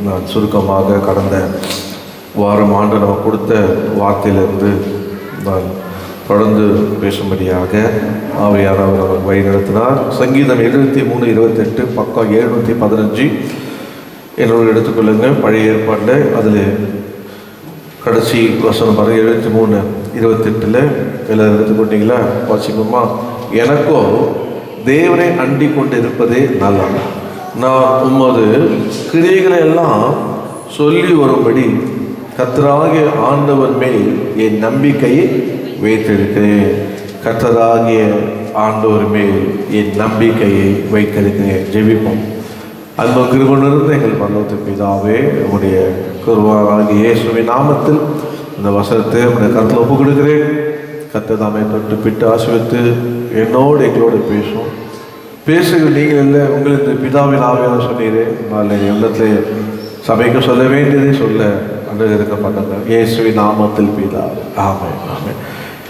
நான் சுருக்கமாக கடந்த வாரம் ஆண்டு நம்ம கொடுத்த வார்த்தையிலிருந்து நான் தொடர்ந்து பேசும்படியாக ஆவியானவர் அவர் வழி நடத்தினார். சங்கீதம் 73:28 பக்கம் 715 என்னோடு எடுத்துக்கொள்ளுங்கள். பழைய ஏற்பாட்டில் அதில் கடைசி வசனம் பாருங்கள், 73:28 எல்லோரும் எடுத்துக்கொண்டீங்களா? வாசிப்போமா? எனக்கோ தேவனை அண்டி கொண்டு இருப்பதே நல்லது, நான் உமது கிரியைகளை எல்லாம் சொல்லி வரும்படி கர்த்தராகிய ஆண்டவர் மேல் என் நம்பிக்கையை வைத்திருக்கிறேன். கர்த்தராகிய ஆண்டவர் மேல் என் நம்பிக்கையை வைத்திருக்கிறேன். ஜெபிப்போம். அன்பு கிருபையுள்ள எங்கள் பரலோக பிதாவே, உம்முடைய குருவாகிய இயேசுவின் நாமத்தில் இந்த வசனத்தை உடைய கருத்தில் ஒப்பு கொடுக்கிறேன். கர்த்தர் தாமே தொட்டு பிட்டு ஆசீர்வதித்து என்னோடு எங்களோடு பேசும். பேசுகிற நீங்கள் இல்லை, உங்களுக்கு பிதாவின் ஆவியான சொன்னீரேன். நான் உள்ளத்தில் சபைக்கு சொல்ல வேண்டியதை சொல்ல அனுகரிக்கப்பட்டது. இயேசுவின் நாமத்தில் பிதாவே, ஆமென், ஆமென்.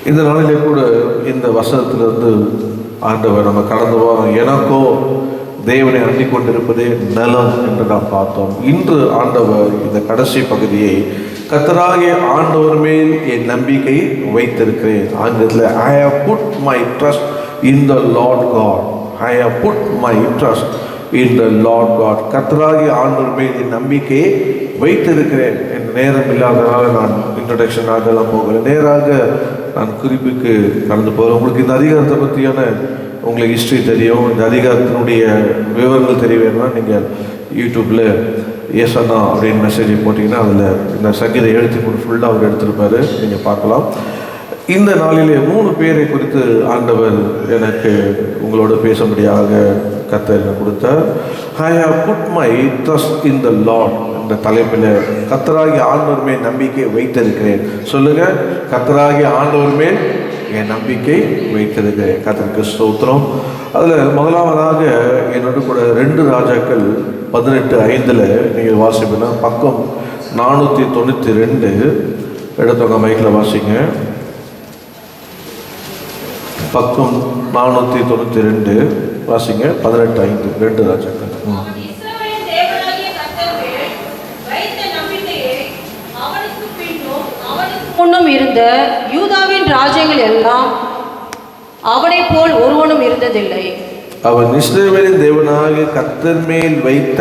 இந்த நாளிலே கூட இந்த வசனத்திலிருந்து ஆண்டவர் நம்ம கடந்து வரோம். எனக்கோ தேவனை அண்டி கொண்டிருப்பதே நலம் என்று நாம் பார்த்தோம். இன்று ஆண்டவர் இந்த கடைசி பகுதியை கர்த்தராகிய ஆண்டவர் மேல் என் நம்பிக்கை வைத்திருக்கிறேன். ஆங்கிலத்தில் I have put my trust in the Lord God. I have put my trust in the Lord God. கர்த்தராகிய ஆண்டவர் மேல் என் நம்பிக்கையை வைத்திருக்கிறேன். என் நேரம் இல்லாதனால நான் இன்ட்ரடக்ஷன் ஆகலாம் போகல, நேராக நான் குறிப்புக்கு கடந்து போகிறேன். உங்களுக்கு இந்த அதிகாரத்தை பற்றியான உங்களுக்கு ஹிஸ்ட்ரி தெரியும், இந்த அதிகாரத்தினுடைய விவரங்கள் தெரிய வேணும்னா நீங்கள் யூடியூப்பில் ஏசன்னா அப்படின்னு மெசேஜ் போட்டிங்கன்னா அதில் இந்த சங்கீதம் 73 ஃபுல்லாக அவர் எடுத்திருப்பார், நீங்கள் பார்க்கலாம். இந்த நாளிலே 3 பேரை குறித்து ஆண்டவர் எனக்கு உங்களோட பேசும்படியாக கர்த்தர் கொடுத்தார். I have put my trust in the Lord என்ற தலைப்பில் கர்த்தராகிய ஆண்டவர் மேல் நம்பிக்கை வைத்திருக்கிறேன். சொல்லுங்கள், கர்த்தராகிய ஆண்டவர் மேல் என் நம்பிக்கை வைத்திருக்கிறேன். கர்த்தருக்கு ஸ்தோத்திரம். அதில் முதலாவதாக என்னோட கூட 2 ராஜாக்கள் 18:5 நீங்கள் வாசிப்பீங்கன்னா பக்கம் 492 எடுத்தவங்க மைக்கில் வாசிங்க. பக்கம் 492 வாசிங்க. 18:5 2 ராஜாக்கள். முன்னும் இருந்த யூதாவின் ராஜ்யங்கள் எல்லாம் அவனை போல் ஒருவனும் இருந்ததில்லை. அவன் இஸ்ரவேலின் தேவனாகிய கர்த்தர் மேல் வைத்த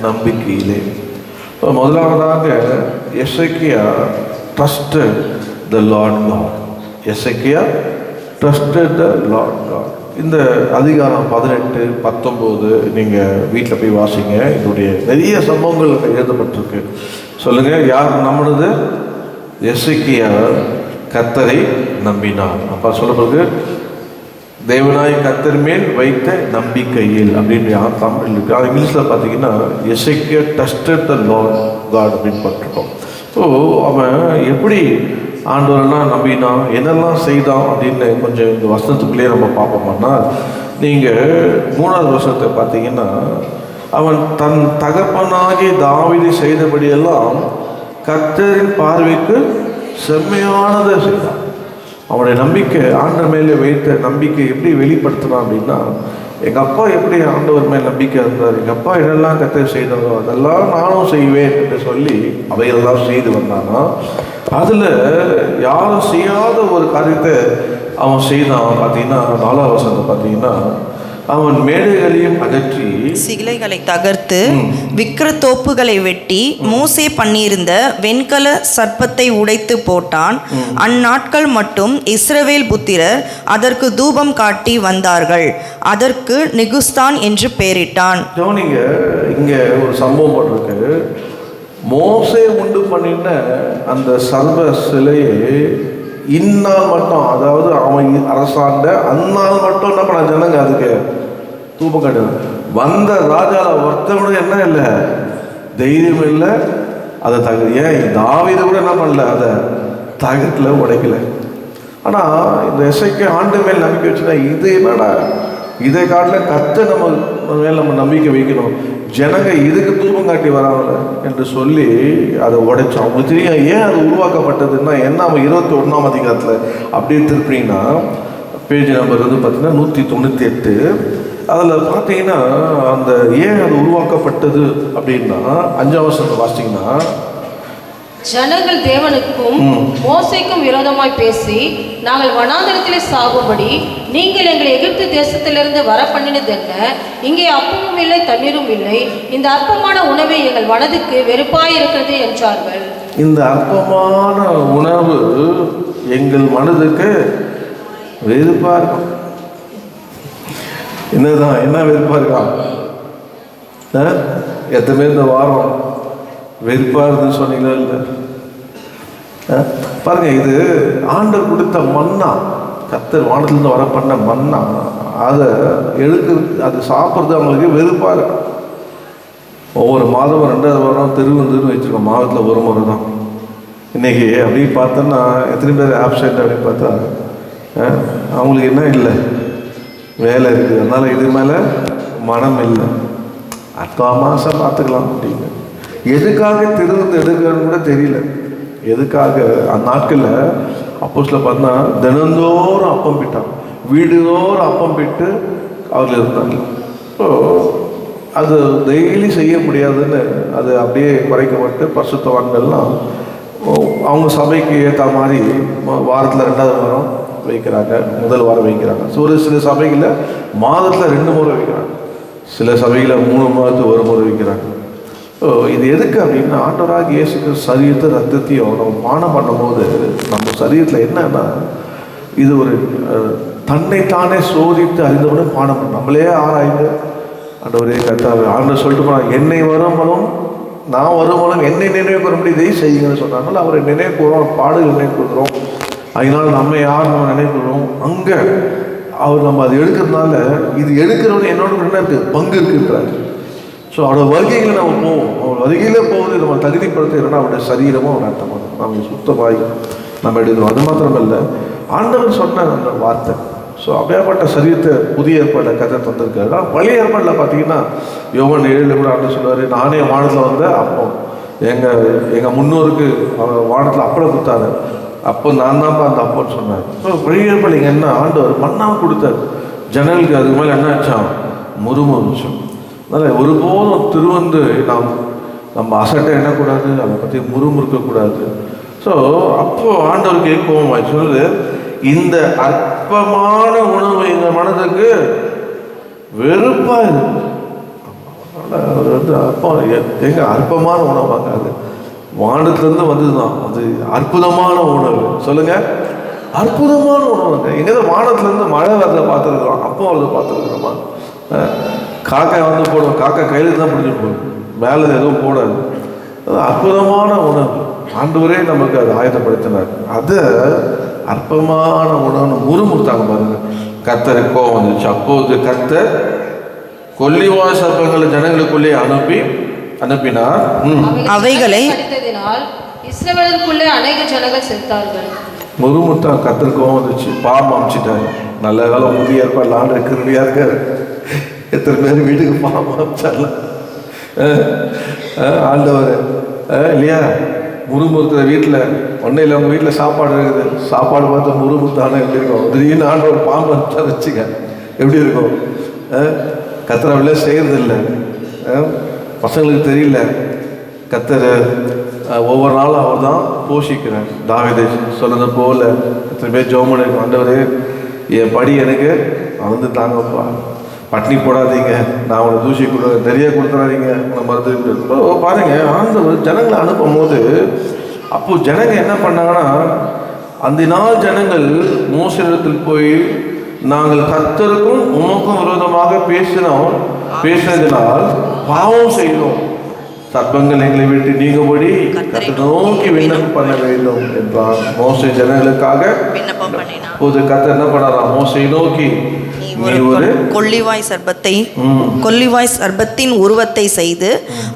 நம்பிக்கையிலே. முதலாவதாக எசேக்கியா trusted the Lord God. Hezekiah trusted the Lord God. இந்த அதிகாரம் 18, 19 நீங்கள் வீட்டில் போய் வாசிங்க. இதனுடைய நிறைய சம்பவங்கள் எழுதப்பட்டிருக்கு. சொல்லுங்கள், யார் நம்பினது? எசேக்கியா கர்த்தரை நம்பினார். அப்போ சொல்லப்படுது தேவனாய் கர்த்தர் மேல் வைத்த நம்பிக்கையில் அப்படின்னு தமிழ் இருக்கு. அது இங்கிலீஷில் பார்த்தீங்கன்னா எசேக்கியா trusted the Lord God அப்படின்னு போட்டிருக்கோம். ஸோ அவன் எப்படி ஆண்டவரெல்லாம் நம்பினான், என்னெல்லாம் செய்தான் அப்படின்னு கொஞ்சம் இந்த வசனத்துக்குள்ளேயே நம்ம பார்ப்போம்னா, நீங்கள் 3வது வசனத்தை பார்த்தீங்கன்னா, அவன் தன் தகப்பனாகிய தாவீது செய்தபடியெல்லாம் கர்த்தரின் பார்வைக்கு செம்மையானதை செய்தான். அவனுடைய நம்பிக்கை ஆண்டவர் மேலே வைத்த நம்பிக்கை எப்படி வெளிப்படுத்தினான் அப்படின்னா, எங்கள் அப்பா எப்படி ஆண்டவர் மேல் நம்பிக்கை இருந்தார், எங்கள் அப்பா என்னெல்லாம் கர்த்தர் செய்தாரோ அதெல்லாம் நானும் செய்வேன் என்று சொல்லி அவையெல்லாம் செய்து வந்தானா. அதில் யாரும் செய்யாத ஒரு காரியத்தை அவன் செய்தான். பார்த்தீங்கன்னா 4வது வசனத்தை பார்த்தீங்கன்னா, அவன் மேடைகளையும் அகற்றி சிலைகளை தகர்த்து விக்கிரத்தோப்புகளை வெட்டி மோசே பண்ணியிருந்த வெண்கல சர்ப்பத்தை உடைத்து போட்டான். அந்நாட்கள் மட்டும் இஸ்ரவேல் புத்திரர் அதற்கு தூபம் காட்டி வந்தார்கள். அதற்கு நிகுஸ்தான் என்று பெயரிட்டான். நீங்க இங்க ஒரு சம்பவம் போட்டிருக்கு. மோசே உண்டு பண்ணின அந்த சர்வ சிலையை இந்நாள் மட்டும், அதாவது அவன் அரசாண்ட அந்நாள் மட்டும் என்ன பண்ண ஜனங்க அதுக்கு தூபம் காட்டு வந்த ராஜாவில் ஒருத்தவங்க என்ன இல்லை, தைரியம் இல்லை, அதை ஏன் தாவீது கூட என்ன பண்ணல, அதை தகத்துல உடைக்கல. ஆனால் இந்த எசேக்கியா ஆண்டு மேல் நம்பிக்கை வச்சுன்னா இது என்னடா, இதை காட்டில் கர்த்தர் நம்ம மேல் நம்ம நம்பிக்கை வைக்கணும், ஜனங்க இதுக்கு தூபம் காட்டி வராங்கல்ல என்று சொல்லி அதை உடைச்சோம். அவங்களுக்கு தெரியும் ஏன் அது உருவாக்கப்பட்டதுன்னா என்ன. அவன் 21ஆம் அதிகாரத்தில் அப்படி திருப்பிங்கன்னா பேஜ் நம்பர் வந்து பார்த்தீங்கன்னா 198. அதில் பார்த்தீங்கன்னா அந்த ஏன் அது உருவாக்கப்பட்டது அப்படின்னா 5ஆம் வசனத்தை வாசித்தீங்கன்னா, ஜனங்கள் தேவனுக்கும் மோசேக்கும் விரோதமாய் பேசி, நாங்கள் வனாந்தரத்திலே சாகும்படி நீங்கள் எங்களை எகிப்து தேசத்திலிருந்து வர பண்ணினது என்ன? இங்கே அப்பமும் இல்லை தண்ணீரும் இல்லை. இந்த அற்பமான உணவை எங்கள் மனதுக்கு வெறுப்பாய் இருக்கிறது என்றார்கள். இந்த அற்பமான உணவு எங்கள் மனதுக்கு வெறுப்பா இருக்கும். என்னதான் என்ன வெறுப்பா இருக்கான்? எத்தனை இந்த வாரம் வெறுப்பா இருந்து சொன்னீங்களா? இல்லை பாருங்க, இது ஆண்டவர் கொடுத்த மன்னா, கர்த்தர் வானத்திலிருந்து வர பண்ண மன்னா. அதை அது சாப்பிட்றது அவங்களுக்கு வெறுப்பாக இருக்கும். ஒவ்வொரு மாதம் 2வது வாரம் திருவிருந்துன்னு வச்சுருக்கோம். மாதத்தில் ஒரு முறை தான். இன்றைக்கி அப்படி பார்த்தோன்னா எத்தனை பேர் ஆப்சென்ட் அப்படின்னு பார்த்தா அவங்களுக்கு என்ன இல்லை, வேலை இருக்குது, அதனால் இது மேலே மனம் இல்லை. அடுத்த மாதம் பார்த்துக்கலாம் அப்படின்னு. எதுக்காக திருவிருந்து எடுக்கிறன்னு கூட தெரியல. எதுக்காக அந்த நாட்களில் அப்போஸ்தலர் பார்த்தா தினந்தோறும் அப்பம் பிட்டாங்க, வீடுதோறும் அப்பம் பிட்டு அவர்கள் இருந்தாங்க. ஸோ அது டெய்லி செய்ய முடியாதுன்னு அது அப்படியே குறைக்கப்பட்டு பரிசுத்தவான்கள்லாம் அவங்க சபைக்கு ஏற்ற மாதிரி வாரத்தில் 2வது வாரம் வைக்கிறாங்க, முதல் வாரம் வைக்கிறாங்க. ஸோ ஒரு சில சபைகளில் மாதத்தில் 2 முறை வைக்கிறாங்க, சில சபைகளில் 3 மாதத்துக்கு ஒரு முறை வைக்கிறாங்க. இது எதுக்கு அப்படின்னா, ஆண்டவராக இயேசுக்கு சரீரத்தை ரத்தத்தையும் நம்ம பானம் பண்ணும்போது நம்ம சரீரத்தில் என்னன்னா, இது ஒரு தன்னைத்தானே சோதித்து அறிந்தவுடன் பானம் பண்ண, நம்மளே ஆராய்ந்து ஆண்டவரே கர்த்தாவே, ஆண்டவர் சொல்லிட்டு போனால் என்னை வரும்பலும் நான் வரும்பலும் என்னை நினைவு கூறும்படி இதை செய்யுங்கன்னு சொன்னாங்க. அவரை நினைவு கூறுறோம், பாடுகள் நினைவு கூறுறோம். அதனால நம்ம யார் நம்ம நினைவு கூறுறோம், அங்கே அவர் நம்ம அதை எடுக்கிறதுனால இது எடுக்கிறவங்க என்னோட என்ன இருக்குது, பங்கு இருக்குன்றாரு. ஸோ அவரோட வருகைகளை நம்ம போவோம். அவர் வருகையில் போவது நம்ம தகுதிப்படுத்துகிறோன்னா அவருடைய சரீரமும் அவர் அர்த்தமாக நம்ம சுத்தமாகி நம்ம எடுக்கிறோம். அது மாத்திரமல்ல, ஆண்டவர் சொன்ன அந்த வார்த்தை. ஸோ அப்படியாப்பட்ட சரீரத்தை புதிய ஏற்பாடில் கதை தந்திருக்காரு. பழைய ஏற்பாடில் பார்த்தீங்கன்னா யோவான் 7 கூட ஆண்டு சொல்லுவார், நானே வானத்தில் வந்த அப்போ எங்கள் முன்னோருக்கு வானத்தில் அப்பளம் கொடுத்தாரு, அப்போ நான் தான்ப்பா அந்த அப்போன்னு சொன்னார். ஸோ பழைய ஏற்பாடு இங்கே என்ன, ஆண்டவர் மண்ணாக கொடுத்தார் ஜனங்களுக்கு. அதுக்கு மேலே என்ன ஆச்சான், முறுமுறுச்சோம். அதனால் ஒருபோதும் திருவந்து நம்ம அசட்டை எண்ணக்கூடாது, அதை பற்றி முறுமுறுக்கக்கூடாது. ஸோ அப்போது ஆண்டவருக்கு கோபமாய் சொல்லுது, இந்த அற்பமான உணவு எங்கள் மனதுக்கு வெறுப்பாக இருக்குது. அவர் அற்பம் எங்க அற்பமான உணவாங்க, அது வானத்துலேருந்து வந்தது தான். அது அற்புதமான உணவு. சொல்லுங்க, அற்புதமான உணவுங்க. எங்கேதான் வானத்துலேருந்து மழை வரதை பார்த்துருக்குறோம், அப்போ வரதை பார்த்துருக்குறோமா? காக்கா வந்து போடும், காக்கா கையில் தான் பிடிச்சி போடும், மேலே எதுவும் போடாது. அது அற்புதமான உணவு. ஆண்டவரே நமக்கு அதை ஆயத்தப்படுத்தினார். அதை அற்பமான உணவுன்னு முறுமுறுத்தாங்க பாருங்க. கர்த்தருக்கு கோபம் வந்துச்சு. அப்போது கர்த்தர் கொல்லிவாய் சர்ப்பங்களை ஜனங்களுக்குள்ளே அனுப்பினார். அவைகளை இஸ்ரவேலுக்குள்ளே அநேக ஜனங்கள் செத்தார்கள். முறுமுறுத்தா கர்த்தருக்கு கோபம் வந்துச்சு, பாம்பு அமிச்சிட்டாரு. நல்ல காலம் புதிய ஏற்பாடு ஆண்டு இருக்கிறபடியா இருக்காரு. எத்தனை பேர் வீட்டுக்கு பாம்பு அமிச்சார்ல ஆண்டவர் இல்லையா? முறுமுறுக்கிற வீட்டில் ஒன்றும் இல்லை, அவங்க வீட்டில் சாப்பாடு இருக்குது, சாப்பாடு பார்த்து முறுமுறுத்தானே எப்படி இருக்கும்? திடீர்னு ஆண்டவர் பாம்பு அமிச்சா வச்சுக்க எப்படி இருக்கும்? கத்தரவில்லை செய்கிறதில்லை, பசங்களுக்கு தெரியல. கத்தர் ஒவ்வொரு நாளும் அவர் தான் போஷிக்கிறார். தாவீது சொன்னது போல் எத்தனை பேர் ஜோமன் இருக்கும், ஆண்டவரே என் படி எனக்கு வந்து தாங்கப்பா, பட்னி போடாதீங்க, நான் உங்களை தூசி நிறைய கொடுத்துறாதீங்க, உங்களை மருந்து பாருங்க. ஆண்டவர் ஜனங்களை அனுப்பும் போது அப்போது ஜனங்க என்ன பண்ணாங்கன்னா, அந்த நாள் ஜனங்கள் மோசத்தில் போய் நாங்கள் கர்த்தருக்கும் உமக்கும் விரோதமாக பேசினதினால் பாவம் செய்தோம், சர்ப்பங்கள் எங்களை விட்டு நீங்கும்படி கர்த்தரை நோக்கி விண்ணப்பம் பண்ண வேண்டும் என்றார். மோசே ஜனங்களுக்காக அப்போது கர்த்தர் என்ன பண்ணாராம், மோசை நோக்கி கொல்லிவாய் சர்ப்பத்தின் உருவத்தை செய்து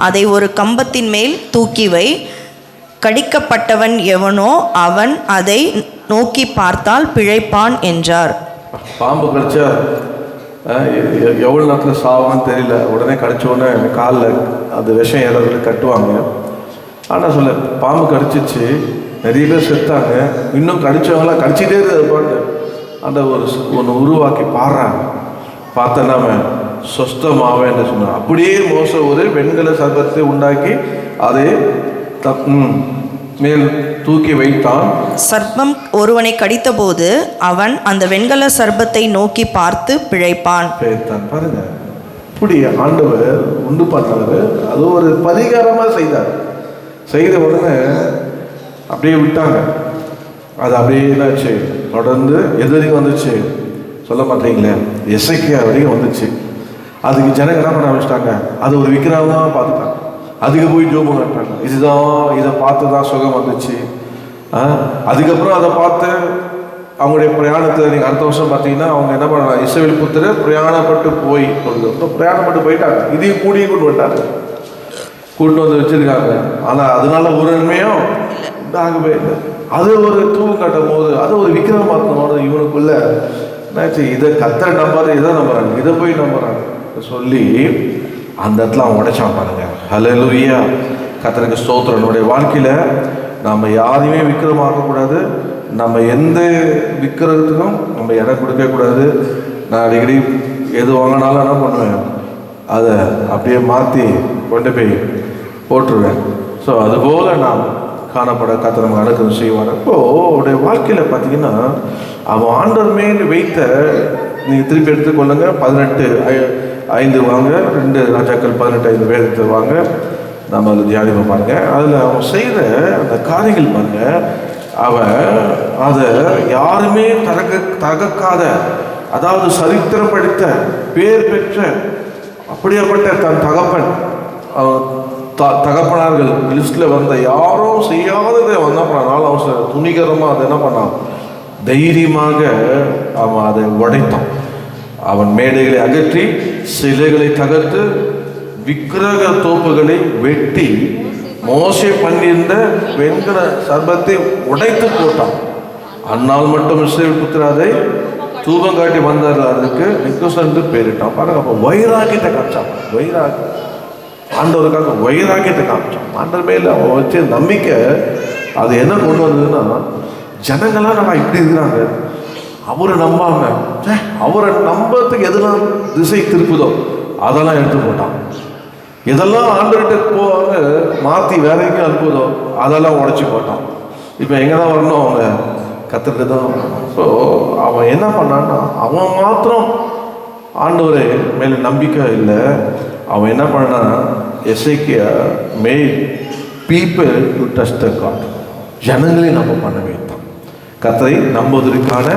அதை ஒரு கம்பத்தின் மேல் தூக்கி வை, கடிக்கப்பட்டவன் எவனோ அவன் அதை நோக்கி பார்த்தால் பிழைப்பான் என்றார். பாம்பு கடிச்சா எவ்வளோ நேரத்தில் சாவான்னு தெரியல, உடனே கடிச்ச உடனே காலில் அது விஷம் ஏதாவது கட்டுவாங்க. ஆனால் சொல்ல பாம்பு கடிச்சிச்சு, நிறைய பேர் செத்தாங்க, இன்னும் கடிச்சவங்களாம் கடிச்சிட்டே இருப்பாங்க. அந்த ஒன்று உருவாக்கி பாடுறாங்க. பார்த்தா நாம சொஸ்தமாவேன்னு சொன்னார். அப்படியே மோசே ஒரு வெண்கல சர்பத்தை உண்டாக்கி அதை மேல் தூக்கி வைத்தான். சர்ப்பம் ஒருவனை கடித்தபோது அவன் அந்த வெண்கல சர்ப்பத்தை நோக்கி பார்த்து பிழைப்பான். பாருங்க, இப்படி ஆண்டவர் உண்டு பண்ணவர் அது ஒரு பரிகாரமாக செய்தார். செய்த உடனே அப்படியே விட்டாங்க. அது அப்படியே என்னாச்சு, தொடர்ந்து எதிரிக்கு வந்துச்சு. சொல்ல மாட்டீங்களே, எசேக்கியா வரைக்கும் வந்துச்சு. அதுக்கு ஜனங்க என்ன பண்ண ஆரம்பிச்சிட்டாங்க, அது ஒரு விக்கிரகமாக பார்த்துட்டாங்க. அதுக்கு போய் ஜோபம் கட்டாங்க. இதுதான், இதை பார்த்து தான் சுகம் வந்துச்சு. அதுக்கப்புறம் அதை பார்த்து அவங்களுடைய பிரயாணத்தில் நீங்கள் அடுத்த வருஷம் பார்த்தீங்கன்னா அவங்க என்ன பண்ணலாம், இஸ்ரவேல் புத்திரர் பிரயாணப்பட்டு போய் பிரயாணப்பட்டு போயிட்டாங்க. இதையும் கூடியும் கொண்டு வந்துட்டாங்க, கூட்டு வந்து வச்சிருக்காங்க. ஆனால் அதனால ஒரு நன்மையும் உண்டாகவே இல்லை. அது ஒரு தூவு கட்டும் போது அது ஒரு விக்கிரமாக்கும் போது இவனுக்குள்ள என்னாச்சு, இதை கத்தரை நம்பாத, இதை நம்புறாங்க, இதை போய் நம்புறாங்க சொல்லி அந்த இடத்துல அவன் உடைச்சான். பாருங்க, ஹல்லேலூயா, கத்தருக்கு ஸ்தோத்திரம். நம்முடைய வாழ்க்கையில நம்ம யாரையுமே விக்கிரமாக்கக்கூடாது. நம்ம எந்த விக்கிரகத்துக்கும் நம்ம இடம் கொடுக்கக்கூடாது. நான் அடிக்கடி எது வாங்கினாலும் என்ன பண்ணுவேன், அதை அப்படியே மாற்றி கொண்டு போய் போட்டுருவேன். ஸோ அதுபோல் நான் காணப்பட கத்த நமக்கு அனுக்கிரம் செய்வார். அப்போது அவருடைய வாழ்க்கையில் பார்த்தீங்கன்னா அவன் ஆண்டவர் மேல் வைத்த, நீங்கள் திருப்பி எடுத்துக்கொள்ளுங்க, 18:5 வாங்க, 2 ராஜாக்கள் 18:5 வேதத்தை வாங்க, நம்ம அதில் தியானிப்பை பாருங்க. அதில் அவன் செய்கிற அந்த காரியங்கள் பாருங்க, அவன் அதை யாருமே தகக்காத, அதாவது சரித்திரம் படித்த பேர் பெற்ற அப்படியேப்பட்ட தன் தகப்பன் தகப்பனார்கள் லிஸ்டில் வந்த யாரும் செய்யாததை வந்த பண்ணாலும் அவன் துணிகரமாக அதை என்ன பண்ணான், தைரியமாக அவன் அதை உடைத்தான். அவன் மேடைகளை அகற்றி சிலைகளை தகர்த்து விக்கிரக தோப்புகளை வெட்டி மோசே பண்ணியிருந்த வெண்கல சர்பத்தை உடைத்து போட்டான். அந்நாள் மட்டும் இஸ்ரவேல் புத்திரரை தூபம் காட்டி வந்தார்கள், அதுக்கு நிக்குசன் பேரிட்டான். பாருங்க, அப்போ வைராக்கியத்தை காமிச்சான். வைராக்கியம், ஆண்டவருக்காக வைராக்கியத்தை காமிச்சான். ஆண்டவர் மேல அவன் வச்ச நம்பிக்கை அது என்ன கொண்டு வந்ததுன்னா, ஜனங்கள்லாம் நம்ம இப்படி இருக்கிறாங்க, அவரை நம்பாம அவரை நம்பறதுக்கு எதெல்லாம் திசை திருப்புதோ அதெல்லாம் எடுத்து போட்டான். எதெல்லாம் ஆண்டவர்கிட்ட போவாங்க மாற்றி வேற எங்கேயும் அனுப்புதோ அதெல்லாம் உடைச்சி போட்டான். இப்போ எங்கே தான் வரணும், அவங்க கற்றுட்டு தான். ஸோ அவன் என்ன பண்ணான்னா, அவன் மாத்திரம் ஆண்டவரை மேலே நம்பிக்கை இல்லை. அவன் என்ன பண்ணான், எசேக்கியா மேல் people to trust the God, ஜனங்களை நம்ம பண்ண வைத்தான். கர்த்தரை நம்புவதற்கான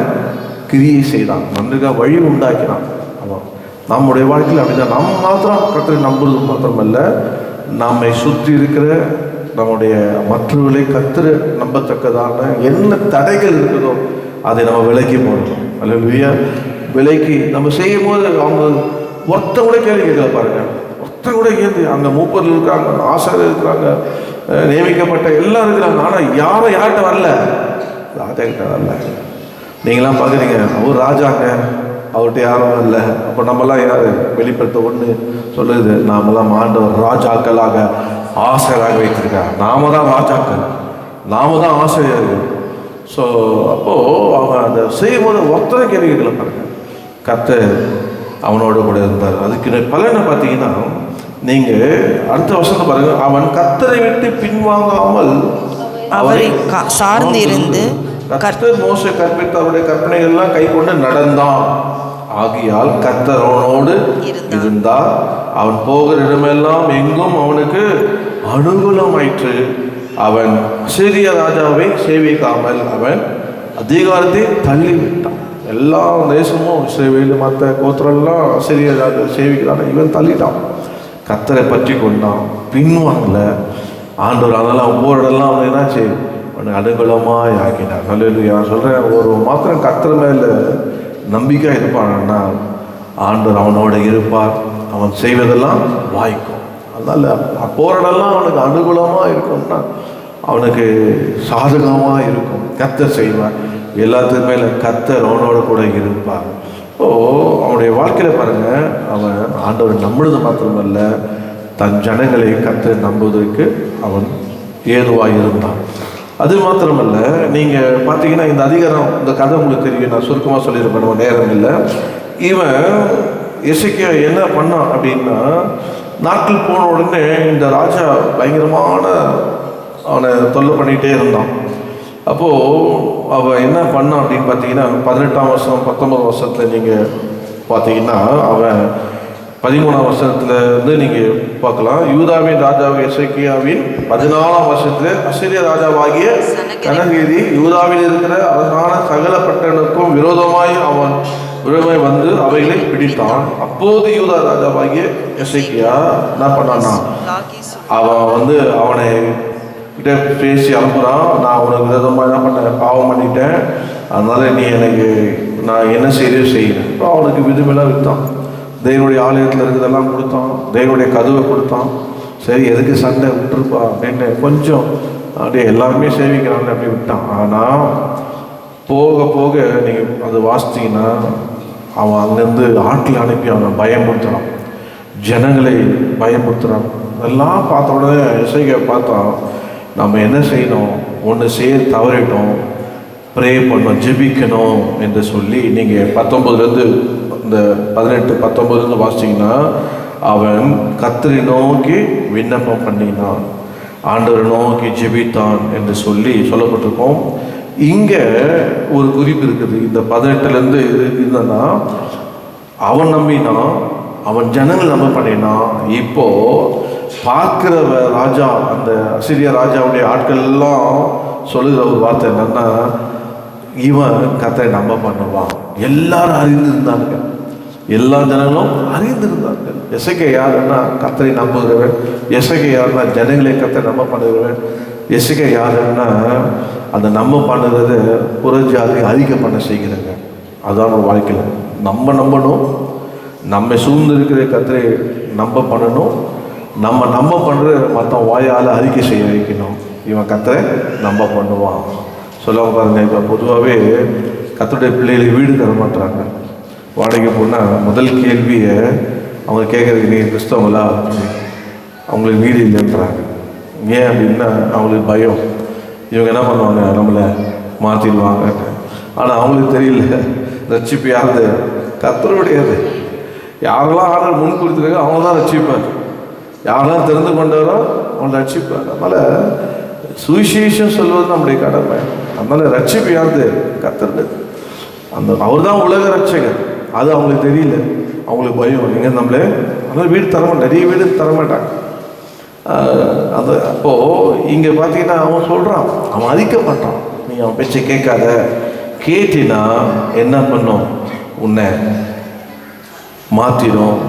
கிரியை செய்தான், நன்றாக வழி உண்டாக்கினான். அவன் நம்முடைய வாழ்க்கையில் அப்படிதான். நம்ம மாத்திரம் கர்த்தரை நம்புறது மாத்திரமல்ல, நம்மை சுற்றி இருக்கிற நம்முடைய மற்றவர்களை கர்த்தரை நம்பத்தக்கதான என்ன தடைகள் இருக்குதோ அதை நம்ம விலக்கி போடணும். அல்லேலூயா. விலைக்கு நம்ம செய்யும் போது அவங்க ஒருத்த கூட கேள்வி கேட்கல. பாருங்க, ஒருத்த கூட கேள்வி. அங்கே மூப்பர்கள் இருக்கிறாங்க, ஆசிரியர் இருக்கிறாங்க, நியமிக்கப்பட்ட எல்லாம் இருக்கிறாங்க. ஆனால் யாரும் யார்கிட்ட வரல, ராஜா கிட்ட வரல. நீங்களாம் பார்க்குறீங்க, அவர் ராஜாங்க, அவர்கிட்ட யாரும் இல்லை. அப்போ நம்மளாம் யார் வெளிப்படுத்த ஒன்று சொல்லுது, நாமெல்லாம் ஆண்டவர் ராஜாக்களாக ஆசிரியராக வைத்திருக்கார். நாம தான் ராஜாக்கள், நாம தான் ஆசிரியர்கள். ஸோ அப்போது அவன் அதை செய்யும்போது ஒருத்தரை கேள்விகளை பாருங்க, கர்த்தர் அவனோட கூட இருந்தார். அதுக்கு பலனை பார்த்தீங்கன்னா, நீங்கள் அடுத்த வருஷத்தை பாருங்க, அவன் கர்த்தரை விட்டு பின்வாங்காமல் அவரை சார்ந்து இருந்து கர்த்தர் மோசே கற்பித்த அவருடைய கற்பனைகள்லாம் கை கொண்டு நடந்தான். ஆகியால் கர்த்தர் அவனோடு இருந்தார். அவன் போகிற இடமெல்லாம் எங்கும் அவனுக்கு அனுகூலமாயிற்று. அவன் அசீரிய ராஜாவை சேவிக்காமல் அவன் அதிகாரத்தை தள்ளிவிட்டான். எல்லா தேசமும் இஸ்ரவேல் மற்ற கோத்திரம்லாம் அசீரிய ராஜா சேவிக்கிறான், இவன் தள்ளிட்டான். கர்த்தரை பற்றி கொண்டான், பின்வாங்கல. ஆண்டவர் அதெல்லாம் அவன் போராடலாம் அவன் என்னாச்சு, அவனுக்கு அனுகூலமாக ஆக்கினார். ஹல்லேலூயா. நான் சொல்கிறேன், ஒரு மாத்திரம் கர்த்தர் மேலே நம்பிக்கை இருப்பான்னா ஆண்டவர் அவனோட இருப்பார், அவன் செய்வதெல்லாம் வாய்க்கும். அதனால் போராடலாம் அவனுக்கு அனுகூலமாக இருக்கும்னா அவனுக்கு சாதகமாக இருக்கும். கர்த்தர் செய்வார், எல்லாத்துக்கு மேலே கர்த்தர் அவனோட கூட இருப்பார். அவனுடைய வாழ்க்கையில் பாருங்கள், அவன் ஆண்டவர் நம்புறது மாத்திரமல்ல, தன் ஜனங்களை கர்த்தர் நம்புவதற்கு அவன் ஏதுவாக இருந்தான். அது மாத்திரமல்ல, நீங்கள் பார்த்தீங்கன்னா இந்த அதிகாரம், இந்த கதை உங்களுக்கு தெரியும், நான் சுருக்கமாக சொல்லியிருப்பேன், நேரம் இல்லை. இவன் எசேக்கியா என்ன பண்ணான் அப்படின்னா, நாட்கள் போன உடனே இந்த ராஜா பயங்கரமான அவனை தொல்லை பண்ணிகிட்டே இருந்தான். அப்போது அவன் என்ன பண்ணான் அப்படின்னு பார்த்தீங்கன்னா, 18ஆம் வருஷம் 19 வருஷத்தில் நீங்கள் பார்த்தீங்கன்னா, அவன் 13ஆம் வருஷத்துலேருந்து நீங்கள் பார்க்கலாம். யூதாவின் ராஜாவாகிய எசேக்கியாவின் 14ஆம் வருஷத்தில் அசீரிய ராஜாவாகிய சனகேரி யூதாவில் இருக்கிற அழகான சகல பட்டணனுக்கும் விரோதமாய் வந்து அவைகளை பிடித்தான். அப்போது யூதா ராஜாவாகிய எசேக்கியா என்ன பண்ணான்னா, அவன் அவனை கிட்ட பேசி அனுப்புகிறான். நான் உனக்கு விரோதமாக என்ன பண்ணேன், பாவம் பண்ணிட்டேன், அதனால் நீ எனக்கு நான் என்ன செய்கிறேன். இப்போ அவனுக்கு விதுமெல்லாம் விற்றான். தேவனுடைய ஆலயத்தில் இருக்கிறதெல்லாம் கொடுத்தான், தேவனுடைய கதவை கொடுத்தான். சரி, எதுக்கு சண்டை, விட்டுருப்பா அப்படின்னு கொஞ்சம் அப்படியே எல்லாருமே சேவிக்கிறாங்க அப்படி விட்டான். ஆனால் போக போக நீங்கள் அது வாசித்தீங்கன்னா, அவன் அங்கேருந்து ஆட்களை அனுப்பி அவனை பயமுறுத்துறான், ஜனங்களை பயமுறுத்துறான். அதெல்லாம் பார்த்த உடனே எசேக்கியா பார்த்தான், நம்ம என்ன செய்யணும், ஒன்று செய்ய தவறிட்டோம், ப்ரே பண்ணணும், ஜெபிக்கணும் என்று சொல்லி நீங்கள் 19 இந்த 18-19 வாசிச்சிங்கன்னா, அவன் கர்த்தரை நோக்கி விண்ணப்பம் பண்ணினான், ஆண்டவரை நோக்கி ஜெபித்தான் என்று சொல்லி சொல்லப்பட்டிருக்கோம். இங்கே ஒரு குறிப்பு இருக்குது. இந்த 18 இருந்தன்னா அவன் நம்பினான், அவன் ஜனங்கள் நம்ப பண்ணினான். இப்போது பார்க்குற ராஜா, அந்த அசீரிய ராஜாவுடைய ஆட்கள் எல்லாம் சொல்லுகிற ஒரு வார்த்தை என்னன்னா, இவன் கர்த்தரை நம்ப பண்ணுவான். எல்லாரும் அறிந்திருந்தாங்க, எல்லா ஜனங்களும் அறிந்திருந்தார்கள். எசேக்கியா யாருன்னா கர்த்தரை நம்புகிறவன், எசேக்கியா யாருன்னா ஜனங்களை கர்த்தரை நம்ப பண்ணுகிறவன், எசேக்கியா யாருன்னா அந்த நம்ப பண்ணுறத புறஜாதி அறிக்கை பண்ண செய்கிறாங்க. அதுதான் நம்ம வாழ்க்கையில் நம்ம நம்பணும், நம்ம சூழ்ந்து இருக்கிற கர்த்தரை நம்ப பண்ணணும், நம்ம நம்ப பண்ணுற மற்ற வாயால் அறிக்கை செய்ய வைக்கணும். இவன் கர்த்தரை நம்ப பண்ணுவான். சொல்ல பாருங்க, இப்போ பொதுவாகவே கர்த்தருடைய பிள்ளைகளுக்கு வீடு தர மாட்டாங்க. வாடகை போனால் முதல் கேள்வியை அவங்க கேட்குறதுக்கு, நீ கிறிஸ்தவங்களா, அவங்களுக்கு வீடு இல்லைன்றாங்க. ஏன் அப்படின்னா அவங்களுக்கு பயம், இவங்க என்ன பண்ணுவாங்க, நம்மளை மாற்றிடுவாங்க. ஆனால் அவங்களுக்கு தெரியல, ரட்சிப்பு யாருது, கர்த்தருடையது. யாரெல்லாம் ஆர்டர் முன் கொடுத்துருக்காங்க அவங்க தான் ரட்சிப்பார், யாரெல்லாம் திறந்து கொண்டாரோ அவங்க ரட்சிப்பார். அதனால் சுவிசேஷம் சொல்வது நம்முடைய கடமை. அதனால் ரட்சிப்பு யாருது, கர்த்தருது. அவர் தான் உலக ரட்சகர். அது அவங்களுக்கு தெரியல, அவங்களுக்கு பயம், எங்கே நம்மளே. அதனால் வீடு தரமாட்டேன், நிறைய வீடு தரமாட்டாங்க. அது அப்போது இங்கே பார்த்தீங்கன்னா அவன் சொல்கிறான், அவன் அதிக்க மாட்டான். நீ அவன் பேச்சை கேட்காத, கேட்டினா என்ன பண்ணும், உன்னை மாற்றிடும்,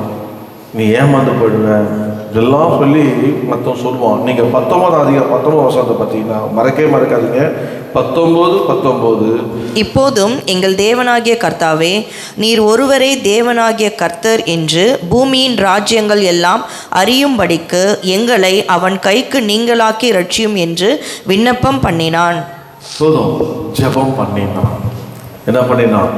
நீ ஏமாந்து போயிடுவேன், இதெல்லாம் சொல்லி மற்றவன் சொல்லுவான். நீங்கள் 19 வருஷத்தை பார்த்தீங்கன்னா மறக்காதீங்க. 19 இப்போதும் எங்கள் தேவனாகிய கர்த்தாவே, நீர் ஒருவரே தேவனாகிய கர்த்தர் என்று பூமியின் ராஜ்யங்கள் எல்லாம் அறியும்படிக்கு எங்களை அவன் கைக்கு நீங்களாக்கி ரட்சியும் என்று விண்ணப்பம் பண்ணினான். போதும், ஜெபம் பண்ணினான். என்ன பண்ணினான்,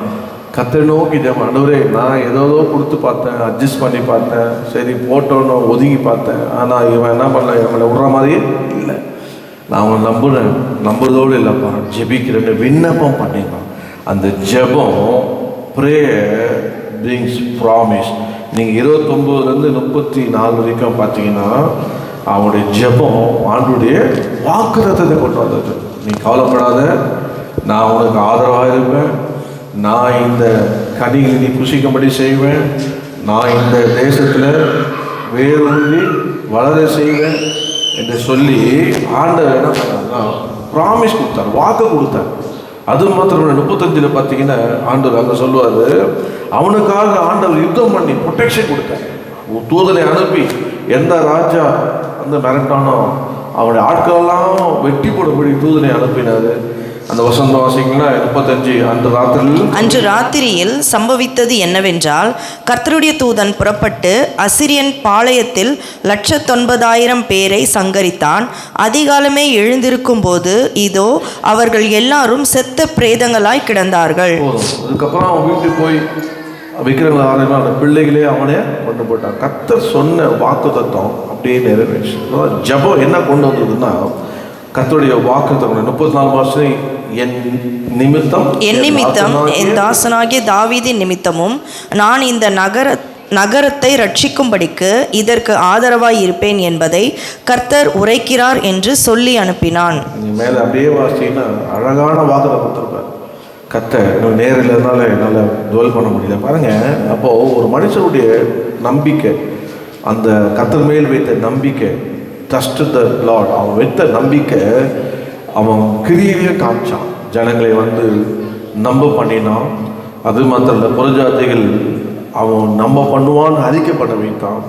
கர்த்தரை நோக்கி ஜெபம். ஆண்டவரே, நான் ஏதோ கொடுத்து பார்த்தேன், அட்ஜஸ்ட் பண்ணி பார்த்தேன், சரி போட்டோன்னு ஒதுங்கி பார்த்தேன், ஆனால் இவன் என்ன பண்ணல, இவனை விடுற மாதிரியே இல்லை. நான் அவன் நம்புறதோடு இல்லைப்பா, ஜெபிக்கிறேன்னு விண்ணப்பம் பண்ணினான். அந்த ஜெபம், ப்ரேயர் பிரிங்ஸ் ப்ராமிஸ். நீங்கள் 29 34 வரைக்கும் பார்த்தீங்கன்னா அவனுடைய ஜெபம் ஆண்டுடைய வாக்குத்தத்தத்தை கொண்டு வந்தது. நீ கவலைப்படாத, நான் உனக்கு ஆதரவாக இருப்பேன், நான் இந்த கனிகளை நீ புசிக்கும்படி செய்வேன், நான் இந்த தேசத்தில் வேரூன்றி வளர செய்வேன் என்று சொல்லி ஆண்டவர் என்ன பண்ணார்னா ப்ராமிஸ் கொடுத்தார், வாக்கு கொடுத்தார். அது மாத்திரம் 35 பார்த்தீங்கன்னா ஆண்டவர் அங்கே சொல்லுவார், அவனுக்காக ஆண்டவர் யுத்தம் பண்ணி ப்ரொடெக்ஷன் கொடுத்தார். தூதனை அனுப்பி எந்த ராஜா அந்த மிரட்டானோ அவனுடைய ஆட்களெல்லாம் வெட்டி போடும்படி தூதனை அனுப்பினார். அந்த வசந்தம் வாசிங்கன்னா 35 அன்று ராத்திரியில் சம்பவித்தது என்னவென்றால், கர்த்தருடைய தூதன் புறப்பட்டு அசிரியன் பாளையத்தில் 190,000 பேரை சங்கரித்தான். அதிகாலமே எழுந்திருக்கும் போது இதோ அவர்கள் எல்லாரும் செத்த பிரேதங்களாய் கிடந்தார்கள். அதுக்கப்புறம் அவன் வீட்டுக்கு போய் விக்கிரங்கள் ஆலயமா அந்த பிள்ளைகளே அவனே கொண்டு போட்டான். கர்த்தர் சொன்ன வாக்கு தத்துவம் அப்படியே நிறைவேற்று. ஜபம் என்ன கொண்டு வந்ததுன்னா, கர்த்தருடைய வாக்குத்தத்தம் 34 வருஷம் என் நிமித்தம் என் தாசனாகிய தாவீதின் நிமித்தமும் நான் இந்த நகரத்தை ரட்சிக்கும்படிக்கு இதற்கு ஆதரவாய் இருப்பேன் என்பதை கர்த்தர் உரைக்கிறார் என்று சொல்லி அனுப்பினான். மேலே அப்படியே வாசிங்கன்னா அழகான வாதத்தை கொடுத்துருப்பார் கர்த்தர். இன்னும் நேரில் இருந்தாலும் என்னால் டுவெல் பண்ண முடியல பாருங்கள். அப்போது ஒரு மனுஷனுடைய நம்பிக்கை, அந்த கர்த்தர் மேல் வைத்த நம்பிக்கை, ட்ரஸ்ட் த லார்ட், அவன் வைத்த நம்பிக்கை அவன் கிரியிலேயே காமிச்சான். ஜனங்களை வந்து நம்ப பண்ணினான். அது மாத்திரம் இல்லை, புறஜாதிகள் அவன் நம்ப பண்ணுவான்னு அறிக்கை பண்ண வைத்தான்.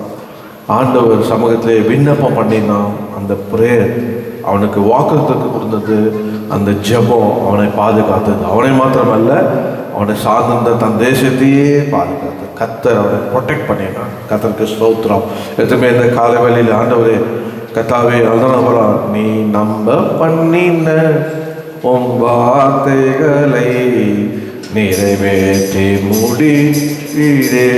ஆண்டவர் சமூகத்திலே விண்ணப்பம் பண்ணினான். அந்த பிரேயர் அவனுக்கு வாக்குத்தத்தத்தை கொடுத்தது. அந்த ஜெபம் அவனை பாதுகாத்தது. அவனை மாத்திரமல்ல, அவனை சார்ந்த தன் தேசத்தையே பாதுகாத்தது. கர்த்தர் அவனை ப்ரொடெக்ட் பண்ணினான். கர்த்தருக்கு ஸ்தோத்திரம். எதுவுமே இந்த காலை வேளையில் ஆண்டவரே கர்த்தாவே அதான் நீ நம்ப பண்ணின உன் வார்த்தைகளை நிறைவேற்றி முடிவீரே.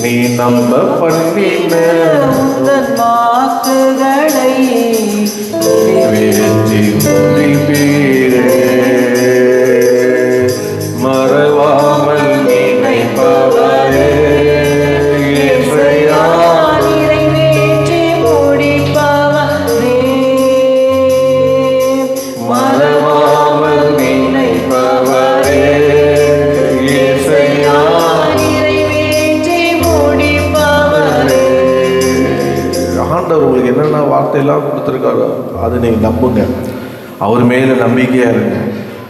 நீ நம்ப பண்ணின வாக்குகளை நிறைவேற்றி முடிவீரே. மறவாமல் நினைப்பவரே இசையா நிறைவேற்றி முடிப்பவரே. மறவாமல் நினைப்பவரே இசையா நிறைவேற்றி முடிப்பவரே. ஆண்டவர் உங்களுக்கு என்னென்ன வார்த்தையெல்லாம் கொடுத்துருக்காரோ அதை நீங்கள் நம்புங்க. அவர் மேலே நம்பிக்கையாக இருங்க.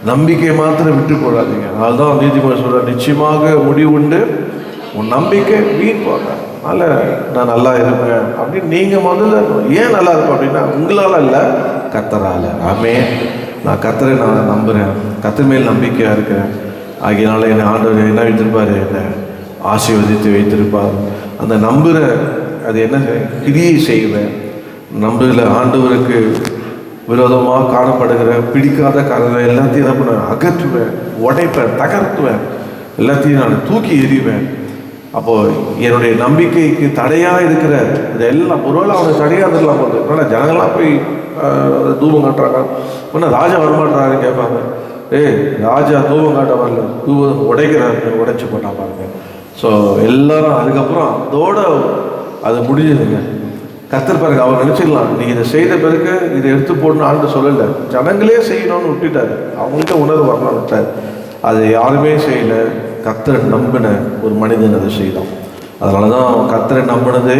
நம்பிக்கையை மாத்திரம் விட்டு போடாதீங்க. அதுதான் நீதிமன்றம் சொல்கிறார், நிச்சயமாக முடிவுண்டு உன் நம்பிக்கை வீண் போக. அதனால் நான் நல்லா இருப்பேன் அப்படின்னு நீங்கள் முதல்ல ஏன் நல்லா இருப்பேன் அப்படின்னா உங்களால் இல்லை, கர்த்தரால். ஆமென். நான் கர்த்தரை நான் நம்புகிறேன், கர்த்தர் மேல் நம்பிக்கையாக இருக்கிறேன். ஆகியனால என்னை ஆண்டவர் என்ன வைத்திருப்பார், என்னை ஆசீர்வதித்து வைத்திருப்பார். அந்த நம்புகிற அது என்ன கிரியை செய்வேன். நம்புகிற ஆண்டவருக்கு விரோதமாக காணப்படுகிற பிடிக்காத காரணம் எல்லாத்தையும் என்ன பண்ணுவேன், அகற்றுவேன், உடைப்பேன், தகர்த்துவேன், எல்லாத்தையும் நான் தூக்கி எறிவேன். அப்போது என்னுடைய நம்பிக்கைக்கு தடையாக இருக்கிற இதெல்லாம் ஒருவேளை அவனுக்கு தடையாக இருந்துடலாம் போகுது. ஆனால் ஜனங்கள்லாம் போய் தூபம் காட்டுறாங்க. இன்னும் ராஜா வரமாட்டாருன்னு கேட்பாங்க. ராஜா தூபம் காட்ட வரல, தூபம் உடைக்கிறாரு, உடைச்சி போட்டா பாருங்க. ஸோ எல்லாரும் அதுக்கப்புறம் அதோட அது முடிஞ்சதுங்க. கர்த்தர் பாருங்க, அவர் நினச்சிடலாம் நீங்கள் இதை செய்த பிறகு இதை எடுத்து போடணும் ஆண்டு சொல்லலை. ஜனங்களே செய்யணும்னு விட்டுட்டாரு. அவங்கள்ட்ட உணர்வு வரணும்னு விட்டார். அதை யாருமே செய்யலை. கர்த்தரை நம்பின ஒரு மனிதன் அதை செய்தான். அதனால தான் அவன் கர்த்தரை நம்பினதை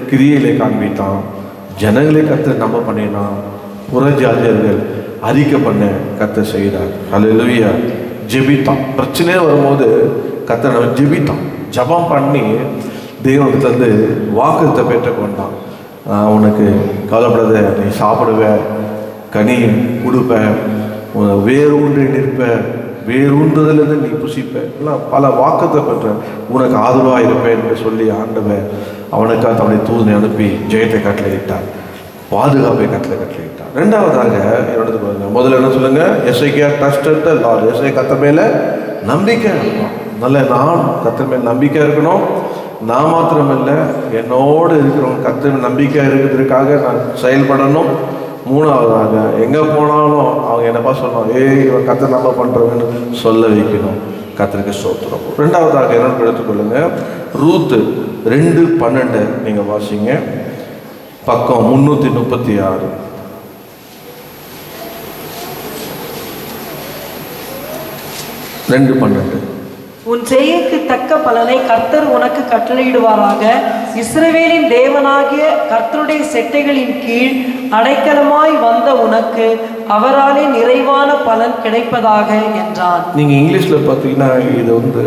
கிரியையிலே காண்பித்தான். ஜனங்களே கர்த்தரை நம்ப பண்ணினான். புறஜாதியர்கள் அறிக்கை பண்ண கர்த்தர் செய்தார். அல்லேலூயா. ஜெபித்தான். பிரச்சனையே வரும்போது கர்த்தர் நம்ம ஜெபித்தான். ஜபம் பண்ணி தெய்வத்திலிருந்து வாக்குத்தை பெற்றுக்கொண்டான். உனக்கு கவலைப்படாத, நீ சாப்பிடுவ, கனி கொடுப்ப, வேரூன்றி நிற்ப, வேரூன்றதுலேருந்து நீ புசிப்ப, எல்லாம் பல வாக்குத்தை பெற்ற, உனக்கு ஆதரவாக இருப்பேன் என்று சொல்லி ஆண்டவர் அவனுக்காக தன்னுடைய தூதனை அனுப்பி ஜெயத்தை கட்டளையிட்டார், பாதுகாப்பை கட்டளையிட்டார். ரெண்டாவதாக என்னோட பாருங்க, முதல்ல என்ன சொல்லுங்க, எஸ்ஐகே ட்ரஸ்டட் தி லார்ட். எஸ்ஐ கர்த்தர் மேலே நம்பிக்கை இருக்கணும். நல்ல நான் கர்த்தர் மேல் நம்பிக்கை இருக்கணும். நான் மாத்திரமில்லை, என்னோடு இருக்கிறவங்க கர்த்தர் நம்பிக்கையாக இருக்கிறதுக்காக நான் செயல்படணும். மூணாவதாக எங்கே போனாலும் அவங்க என்னப்பா சொல்லணும், இவன் கர்த்தர் நம்ம பண்ணுறவன்னு சொல்ல வைக்கணும். கர்த்தருக்கு ஸ்தோத்திரம். ரெண்டாவதாக என்னன்னு எடுத்துக்கொள்ளுங்க, ரூத்து 2:12 நீங்கள் வாசிங்க, பக்கம் 336. 2:12. உன் செய்கைக்கு தக்க பலனை கர்த்தர் உனக்கு கட்டளையிடுவாராக. இஸ்ரவேலின் தேவனாகிய கர்த்தருடைய செட்டைகளின் கீழ் அடைக்கலமாய் வந்த உனக்கு அவராலே நிறைவான பலன் கிடைப்பதாக என்றான். நீங்கள் இங்கிலீஷில் பார்த்தீங்கன்னா இது வந்து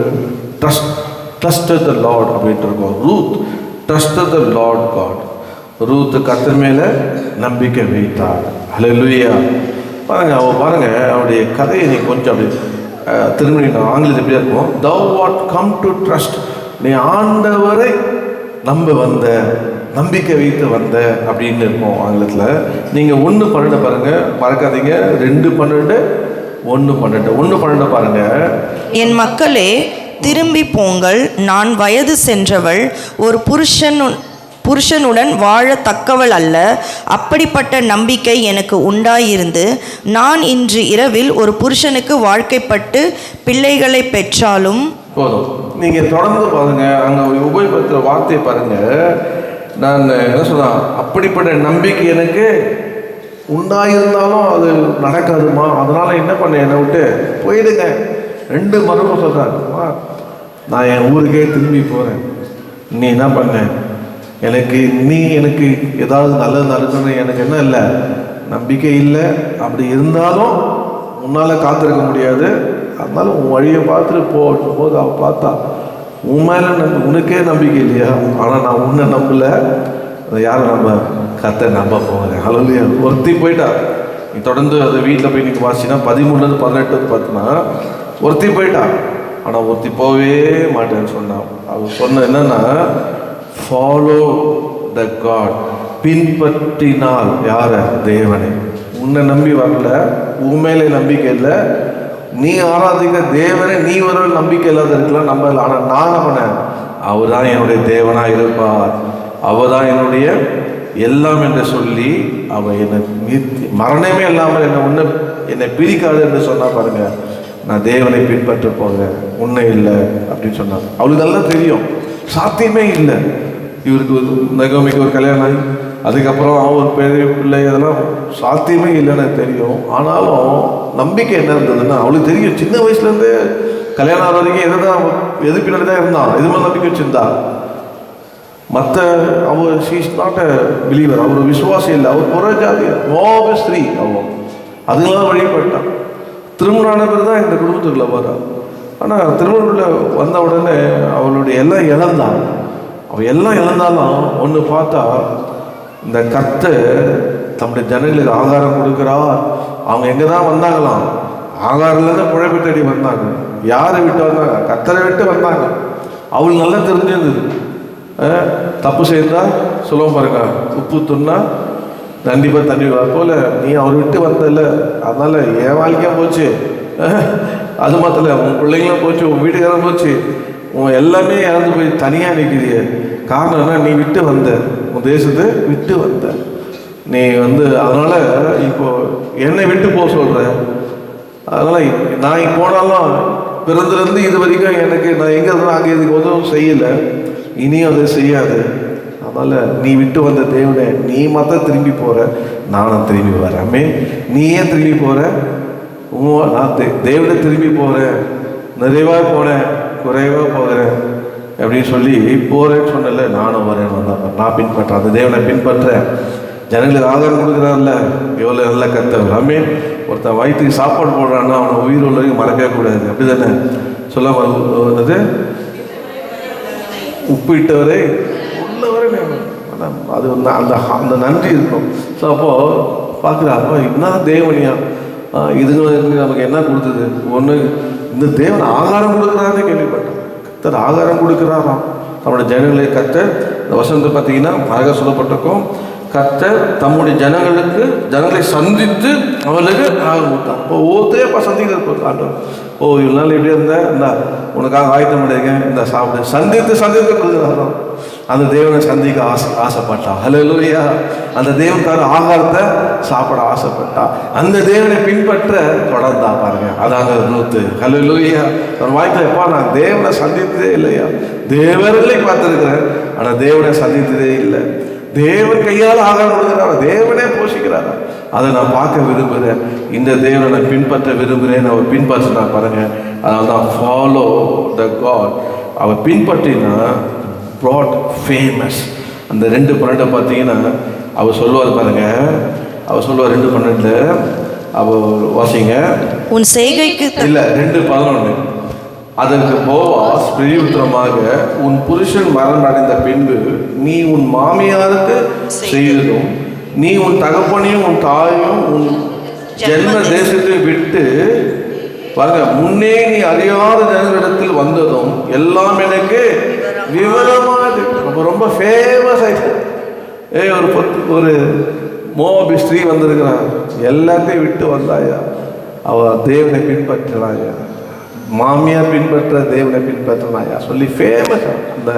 ட்ரஸ்டட் தி லார்ட் அப்படின்ட்டு இருக்கோம். ரூத் ட்ரஸ்டட் தி லார்ட் காட். ரூத் கர்த்தர் மேலே நம்பிக்கை வைத்தார். ஹல்லேலூயா. பாருங்க அவருடைய கதையை நீ கொஞ்சம் அப்படி திரும்பி ஆங்கிலத்தில் எப்படியா இருக்கும், thou art come to trust. நீ ஆண்டவரை நம்ப வந்த, நம்பிக்கை வைத்து வந்த அப்படின்னு இருக்கும் ஆங்கிலத்தில். நீங்கள் 1:12 பாருங்க, மறக்காதீங்க. 2:12, 1:12. 1:12 பாருங்க. என் மக்களே திரும்பி போங்கள், நான் வயது சென்றவள், ஒரு புருஷனுடன் வாழத்தக்கவள் அல்ல. அப்படிப்பட்ட நம்பிக்கை எனக்கு உண்டாயிருந்து நான் இன்று இரவில் ஒரு புருஷனுக்கு வாழ்க்கைப்பட்டு பிள்ளைகளை பெற்றாலும் போதும். நீங்கள் தொடர்ந்து பாருங்கள், அங்கே உபயோகப்படுத்துகிற வார்த்தையை பாருங்கள். நான் என்ன சொல்கிறேன், அப்படிப்பட்ட நம்பிக்கை எனக்கு உண்டாயிருந்தாலும் அது நடக்காதுமா, அதனால் என்ன பண்ண, என்னை விட்டு போயிடுங்க. 2 மருமகள் சொல்கிறாங்கம்மா, நான் என் ஊருக்கே திரும்பி போகிறேன், நீ என்ன பண்ண, எனக்கு ஏதாவது நல்லது நடக்கணும்னு எனக்கு என்ன இல்லை, நம்பிக்கை இல்லை. அப்படி இருந்தாலும் உன்னால் காத்திருக்க முடியாது, அதனால உன் வழியை பார்த்துட்டு போது. அவள் பார்த்தா, உன் மேலே உனக்கே நம்பிக்கை இல்லையா, ஆனால் நான் உன்னை நம்பலை, அதை யாரை நம்ப, கர்த்தரை நம்ப போகிறேன். ஹல்லேலூயா. ஒருத்தி போயிட்டா. நீ தொடர்ந்து அது வீட்டில் போய் நீங்கள் வாசினா 13-18 பார்த்தீங்கன்னா ஒருத்தி போயிட்டா. ஆனால் ஒருத்தி போகவே மாட்டேன்னு சொன்னான். அவள் சொன்ன என்னன்னா, ஃபாலோ த காட், பின்பற்றினால் யார, தேவனை. உன்னை நம்பி வரல, உன் மேலே நம்பிக்கை இல்லை, நீ ஆராதிக்க தேவனை நீ ஒரு நம்பிக்கை இல்லாத இருக்கலாம், நம்பல. ஆனால் நான் அவனை, அவர் தான் என்னுடைய தேவனாக இருப்பார், அவர் தான் என்னுடைய எல்லாம் என்று சொல்லி அவள் என்னை மரணமே இல்லாமல் என்னை பிரிக்காது என்று சொன்னா பாருங்க. நான் தேவனை பின்பற்ற போகிறேன், உன்னை இல்லை அப்படின்னு சொன்னாங்க. அவளுக்கு நல்லா தெரியும் சாத்தியமே இல்லை. இவருக்கு நகோமிக்கு ஒரு கல்யாணம் ஆகி அதுக்கப்புறம் அவர் பெரிய பிள்ளை, அதெல்லாம் சாத்தியமே இல்லைன்னு தெரியும். ஆனாலும் நம்பிக்கை என்ன இருந்ததுன்னா, அவளுக்கு தெரியும் சின்ன வயசுலேருந்தே கல்யாணம் ஆகிற வரைக்கும் எது பின்னாடி தான் இருந்தான், இது மாதிரி நம்பிக்கை வச்சுருந்தா. மற்ற அவர் ஷீஸ் நாட் அ பிலீவர், அவர் விசுவாசம் இல்லை, அவர் புற ஜாதி ஸ்திரீ, அவன் அதுங்களாம் வழிபட்டான். திருமணமான பேர் தான் இந்த குடும்பத்துக்குள்ள வர்றான். ஆனால் திருமணக்குள்ள வந்த உடனே அவளுடைய எல்லாம் இழந்தான். அவள் எல்லாம் இழந்தாலும் ஒன்று பார்த்தா, இந்த கர்த்தர் தம்முடைய ஜனங்களுக்கு ஆகாரம் கொடுக்குறார். அவங்க எங்கே தான் வந்தாங்களாம், ஆகாரிலேருந்து பிழைப்பு தேடி வந்தாங்க. யாரை விட்டு வந்தாங்க, கர்த்தரை விட்டு வந்தாங்க. அவளுக்கு நல்லா தெரிஞ்சிருந்தது, தப்பு செய்தா சொல்லுவோம் பாருங்க, உப்பு துண்ணா கண்டிப்பாக தண்ணி போல, நீ அவர் விட்டு வந்தல, அதனால என் வாழ்க்கையாக போச்சு, அது மாத்திர உன் பிள்ளைங்களும் போச்சு, உன் வீட்டுக்காரன் போச்சு, உன் எல்லாமே இறந்து போய் தனியாக நிற்கிறிய. காரணம் என்ன, நீ விட்டு வந்த, உன் தேசத்தை விட்டு வந்த நீ அதனால இப்போ என்னை விட்டு போக சொல்ற. அதனால நான் போனாலும் பிறந்திருந்து இது வரைக்கும் எனக்கு நான் எங்கே இருந்தாலும் அங்கே இதுக்கு உதவும் செய்யலை, இனியும் அதை செய்யாது. அதனால் நீ விட்டு வந்த தேவனை நீ மாத்திரம் திரும்பி போகிற, நானும் திரும்பி வரேன். நீ ஏன் திரும்பி போகிற, நான் தேவனை திரும்பி போகிறேன், நிறைவாக போனேன், குறைவாக போகிறேன் அப்படின்னு சொல்லி போகிறேன்னு சொன்னல, நானும் வரேன், வந்தேன், நான் பின்பற்றேன், அந்த தேவனை பின்பற்றேன். ஜனங்களுக்கு ஆதாரம் கொடுக்குறான்ல, எவ்வளோ நல்ல கர்த்தர். ஆமென். ஒருத்தன் வயிற்றுக்கு சாப்பாடு போடுறான்னா அவனை உயிர் உள்ளவரைக்கும் மறக்கவே கூடாது, அப்படி தானே சொல்ல வந்தது. உப்பிட்டவரை உள்ளவரை அது அந்த அந்த நன்றி இருக்கும். ஸோ அப்போது பார்க்குறா, அப்போ என்ன தேவனியா, இதுங்க நமக்கு என்ன கொடுத்தது. ஒன்று, இந்த தேவன் ஆகாரம் கொடுக்குறாருன்னு கேள்விப்பட்டேன். கர்த்தர் ஆகாரம் கொடுக்குறாராம் நம்முடைய ஜனங்களை. கர்த்தர் இந்த வசனத்தை பார்த்தீங்கன்னா அழகாக சொல்லப்பட்டிருக்கும், கர்த்தர் தம்முடைய ஜனங்களை சந்தித்து அவர்களுக்கு ஆகாரம் கொடுத்தான். இப்போ ஒவ்வொருத்தரையும் சந்திக்கிறது ஆண்டவர். இவ்வளோ நாள் எப்படி இருந்தேன், இந்த உனக்காக ஆயத்தம் பண்ணியிருக்கேன், இந்த சாப்பிடு, சந்தித்து கொடுக்குறாராம். அந்த தேவனை சந்திக்க ஆசைப்பட்டா. ஹல்லேலூயா. அந்த தேவனுக்கான ஆகாரத்தை சாப்பிட ஆசைப்பட்டா. அந்த தேவனை பின்பற்ற தொடர்ந்தா பாருங்க. அதாங்க ரூத்து. ஹல்லேலூயா. ஒரு வாழ்க்கையில் எப்பா நான் தேவனை சந்தித்ததே இல்லையா, தேவர்களை பார்த்துருக்கிறேன், ஆனால் தேவனை சந்தித்ததே இல்லை. தேவன் கையால் ஆகாரம் கொடுக்குறாரா, தேவனே போஷிக்கிறாரா, அதை நான் பார்க்க விரும்புகிறேன். இந்த தேவனை நான் பின்பற்ற விரும்புகிறேன். அவர் பின்பற்றினா பாருங்க. அதனால தான் ஃபாலோ த காட். அவர் பின்பற்றினா ப்ராட் ஃபேமஸ். அந்த 2:12 பார்த்தீங்கன்னா அவர் சொல்லுவார் பாருங்க. அவர் சொல்லுவார் 2:12 அவர் வாசிங்க. உன் செய்கைக்கு இல்லை 2:11 அதற்கு போவாஸ் பிரதியுத்தரமாக, உன் புருஷன் மரணம் அடைந்த பின்பு நீ உன் மாமியாருக்கு செய்ததும், நீ உன் தகப்பனையும் உன் தாயையும் உன் ஜென்ம தேசத்தை விட்டு பாருங்க, முன்னே நீ அறியாத ஜனங்களிடத்தில் வந்ததும் எல்லாம் எனக்கு விவரமாக ரொம்ப ஃபேமஸ் ஆயிடுச்சு. ஒரு மோவாபி ஸ்திரீ வந்திருக்கிறான், எல்லாத்தையும் விட்டு வந்தாயா, அவ தேவனை பின்பற்றினாயா, மாமியார் பின்பற்ற தேவனை பின்பற்றினாயா சொல்லி ஃபேமஸ். அந்த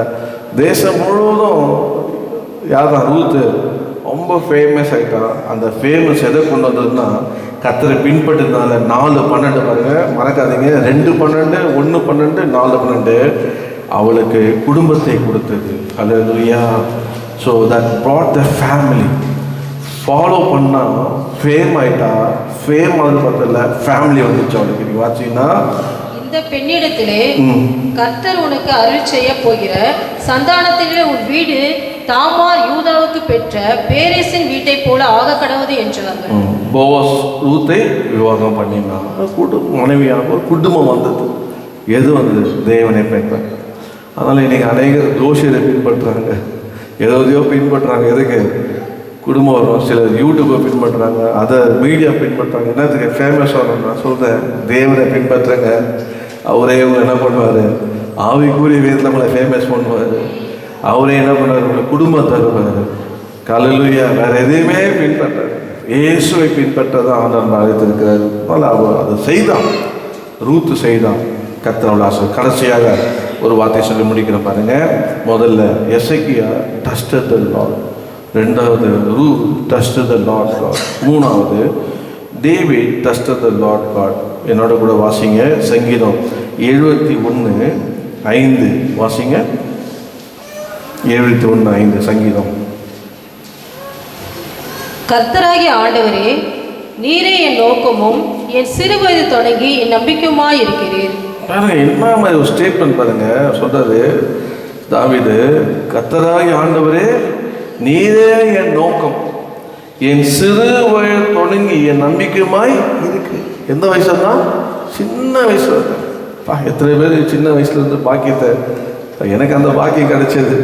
தேசம் முழுவதும் யார் தான் ரூத்து, ரொம்ப ஃபேமஸ் ஆகிட்டான். அந்த ஃபேமஸ் எதை கொண்டு வந்ததுன்னா கர்த்தரை பின்பற்றதுனால 4:12 பாருங்க, மறக்காதீங்க. 2:12, 1:12, 4:12 அவளுக்கு குடும்பத்தை கொடுத்தது. Hallelujah. So that brought the family. Follow பண்ணால் ஃபேம் ஆகிட்டா, ஃபேம் ஆகுது பார்த்தல ஃபேமிலி வந்துச்சு அவளுக்கு. நீங்கள் வாட்சிங்கன்னா இந்த பெண்ணிடத்திலே கர்த்தர் உனக்கு அருள் செய்ய போகிற சந்தானத்திலே உன் வீடு தாமார் யூதாவுக்கு பெற்ற பேரேசின் வீட்டை போல ஆக கடவுது என்றாங்க. போவாஸ் ரூத்தை விவாகம் பண்ணினான். மனைவியாக ஒரு குடும்பம் வந்தது. எது வந்தது? தேவனை பின்பற்ற. அதனால் இன்றைக்கி அநேகர் ஜோசியரை பின்பற்றுறாங்க, எதையோ பின்பற்றுறாங்க. எதுக்கு? குடும்பம் வரும். சிலர் யூடியூப்பை பின்பற்றுறாங்க, அதை மீடியா பின்பற்றுறாங்க. என்னத்துக்கு? ஃபேமஸ் ஆகணும். நான் சொல்கிறேன், தேவனை பின்பற்றுங்க. அவரே என்ன பண்ணுவார்? ஆவிக்குரிய விதத்தில் நம்மளை ஃபேமஸ் பண்ணுவார். அவரே என்ன பண்ணுவார்? உங்களை குடும்பம் தருவார். ஹல்லேலூயா. வேறு எதையுமே பின்பற்றார். இயேசுவை பின்பற்றதான் ஆண்டவர் அழைத்திருக்கிறார். அவர் அதை செய்தான், ரூத்து செய்தான். கர்த்தரோட ஆசை. கடைசியாக ஒரு வார்த்தை சொல்லி முடிக்கிற பாருங்க. முதல்ல எசேக்கியா trusted the Lord, ரெண்டாவது Ruth trusted the Lord God, மூணாவது David trusted the Lord God. என்னோட கூட வாசிங்க சங்கீதம் 71:5 வாசிங்க. 71:5 சங்கீதம். கர்த்தராகிய ஆண்டவரே, நீரே என் நோக்கமும் என் சிறு வயது தொடங்கி என் நம்பிக்கையுமாய் இருக்கிறீர். பாருங்க, என்ன மாதிரி ஒரு ஸ்டேட்மெண்ட் பாருங்க. சொல்றது தாவீது, கர்த்தராகிய ஆண்டவரே நீரே என் நோக்கம், என் சிறு வயது தொடங்கி என் நம்பிக்கையுமாய் இருக்கு. எந்த வயசுல தான்? சின்ன வயசுல. எத்தனை பேர் சின்ன வயசுல இருந்து பாக்கியத்தை, எனக்கு அந்த பாக்கியம் கிடைச்சது.